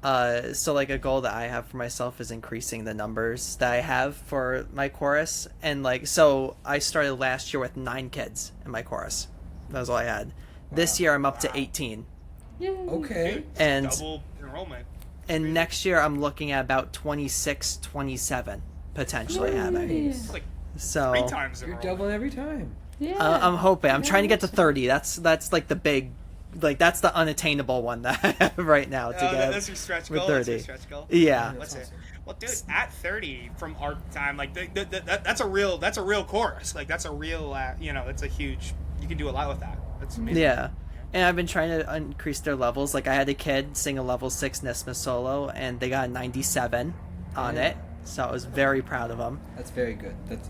So like a goal that I have for myself is increasing the numbers that I have for my chorus, and like so I started last year with 9 kids in my chorus. That was all I had. This year I'm up to 18. Yay. Okay. And double enrollment. And next year I'm looking at about 26, 27 potentially having. It's like So 3 times You're enrollment. doubling every time. Yeah. I'm hoping. I'm trying to get to 30. That's like the big, like that's the unattainable one that I have right now to get. That's your stretch with goal. That's your 30. stretch goal. Yeah. What's it? awesome. Well, dude, at 30 from our time, like that's a real chorus. Like that's a real, you know, that's a huge. You can do a lot with that. That's amazing. Yeah. And I've been trying to increase their levels. Like I had a kid sing a level 6 Nisma solo, and they got a 97 on Yeah. it. So I was very proud of them. That's very good. That's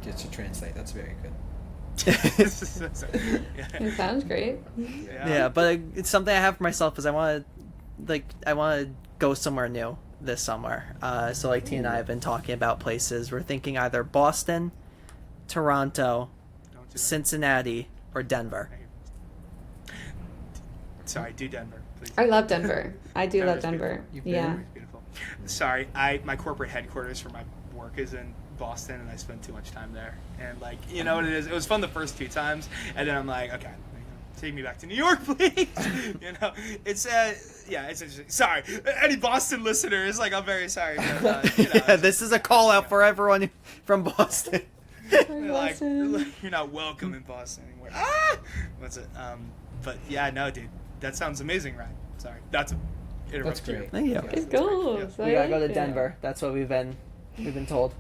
just to translate. That's very good. It sounds great. Yeah, but it's something I have for myself is I want to go somewhere new this summer. So like Tina and I have been talking about places. We're thinking either Boston, Toronto, Don't do that. Cincinnati, or Denver. Sorry, do Denver, please. I love Denver. I do love Denver's Denver. You've been? Yeah. It's beautiful. Sorry, my corporate headquarters for my work is in Boston, and I spend too much time there. And like, you know what it is? It was fun the first 2 times, and then I'm like, okay, take me back to New York, please. You know, it's interesting. Sorry, any Boston listeners, like, I'm very sorry. But, you know, Yeah, this is a call out for everyone from Boston. like, you're not welcome in Boston anymore. What's it? But yeah, no, dude, that sounds amazing, Ryan. Sorry, that's great. Thank you. It's cool. Yeah. So We gotta go to yeah. Denver. That's what we've been told.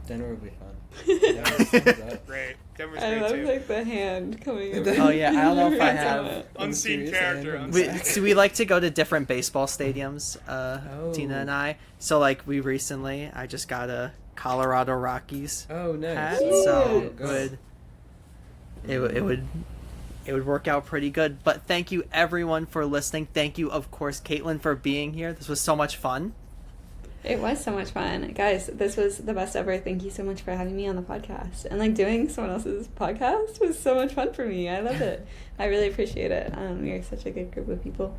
Denver would be fun. Denver sounds up. Great. Denver's I great love too. like the hand coming. Oh yeah, I don't know if I have. Unseen Serious character. and- We like to go to different baseball stadiums, Oh. Tina and I. So like I just got a Colorado Rockies Oh, nice. hat, Ooh. so Good. it would work out pretty good. But thank you everyone for listening. Thank you, of course, Caitlin, for being here. This was so much fun. It was so much fun. Guys, this was the best ever. Thank you so much for having me on the podcast. And like doing someone else's podcast was so much fun for me. I loved it. I really appreciate it. You're such a good group of people.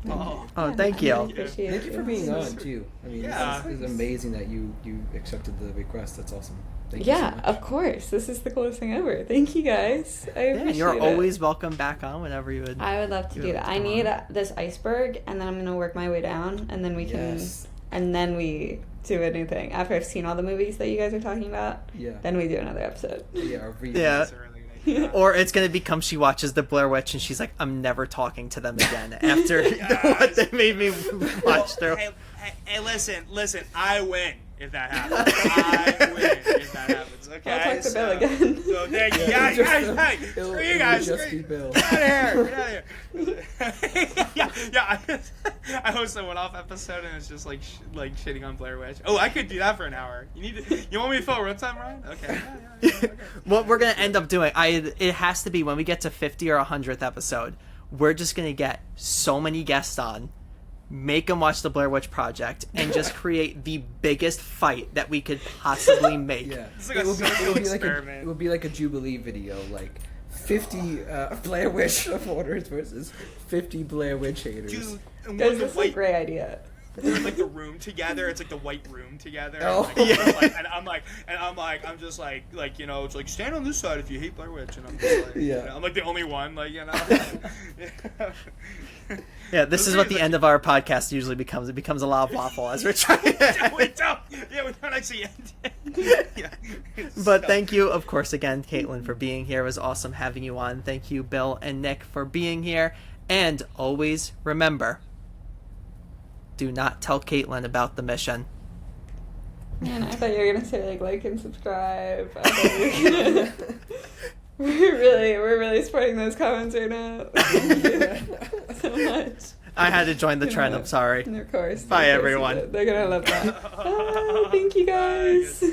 Oh, thank you. I really appreciate Thank you for being you. on too. I mean, Yeah. this is amazing that you accepted the request. That's awesome. Thank you so Yeah, much. of course. This is the coolest thing ever. Thank you guys. I Yeah, appreciate and you're it. always welcome back on whenever you would. I would love to You do would that. love I to need come on. this iceberg, and then I'm gonna work my way down, and then we can, Yes. and then we do anything after I've seen all the movies that you guys are talking about. Yeah. Then we do another episode. Yeah. Our Yeah. That's a really good idea. Or it's gonna become she watches the Blair Witch and she's like, I'm never talking to them again after what they made me watch through. Hey, listen, I win if that happens. I win if that happens. Okay. I'll talk to Bill again. So thank you. Yeah, Yeah, just, hey, it'll- screw you it'll guys. just Screw- be Bill. Get out of here. Yeah. I hosted a one-off episode and it's just like shitting on Blair Witch. Oh, I could do that for an hour. You want me to fill runtime, Ryan? Okay. Yeah, okay. What we're gonna end up doing, it has to be when we get to 50 or 100th episode, we're just gonna get so many guests on, make them watch the Blair Witch Project, and just create the biggest fight that we could possibly make. Yeah. It's like a social experiment. It would be like a Jubilee video, like 50 Blair Witch supporters versus 50 Blair Witch haters. Dude, and Guys, with the this is a white, great idea. they're in, like the room together. It's like the white room together. Oh. And, like, I'm just like, you know, it's like stand on this side if you hate Blair Witch, and I'm just like, Yeah. you know, I'm like the only one, like, you know. Yeah, this is what the end of our podcast usually becomes. It becomes a lot of waffle as we're trying. we don't actually end it. Yeah. But thank you, of course, again, Caitlin, for being here. It was awesome having you on. Thank you, Bill and Nick, for being here. And always remember, do not tell Caitlin about the mission. Man, I thought you were gonna say like and subscribe. I thought you were gonna... we're really spreading those comments right now. Thank you so much. I had to join the trend. I'm sorry. And of course. Bye, of course everyone. They're gonna love that. Bye. Thank you guys.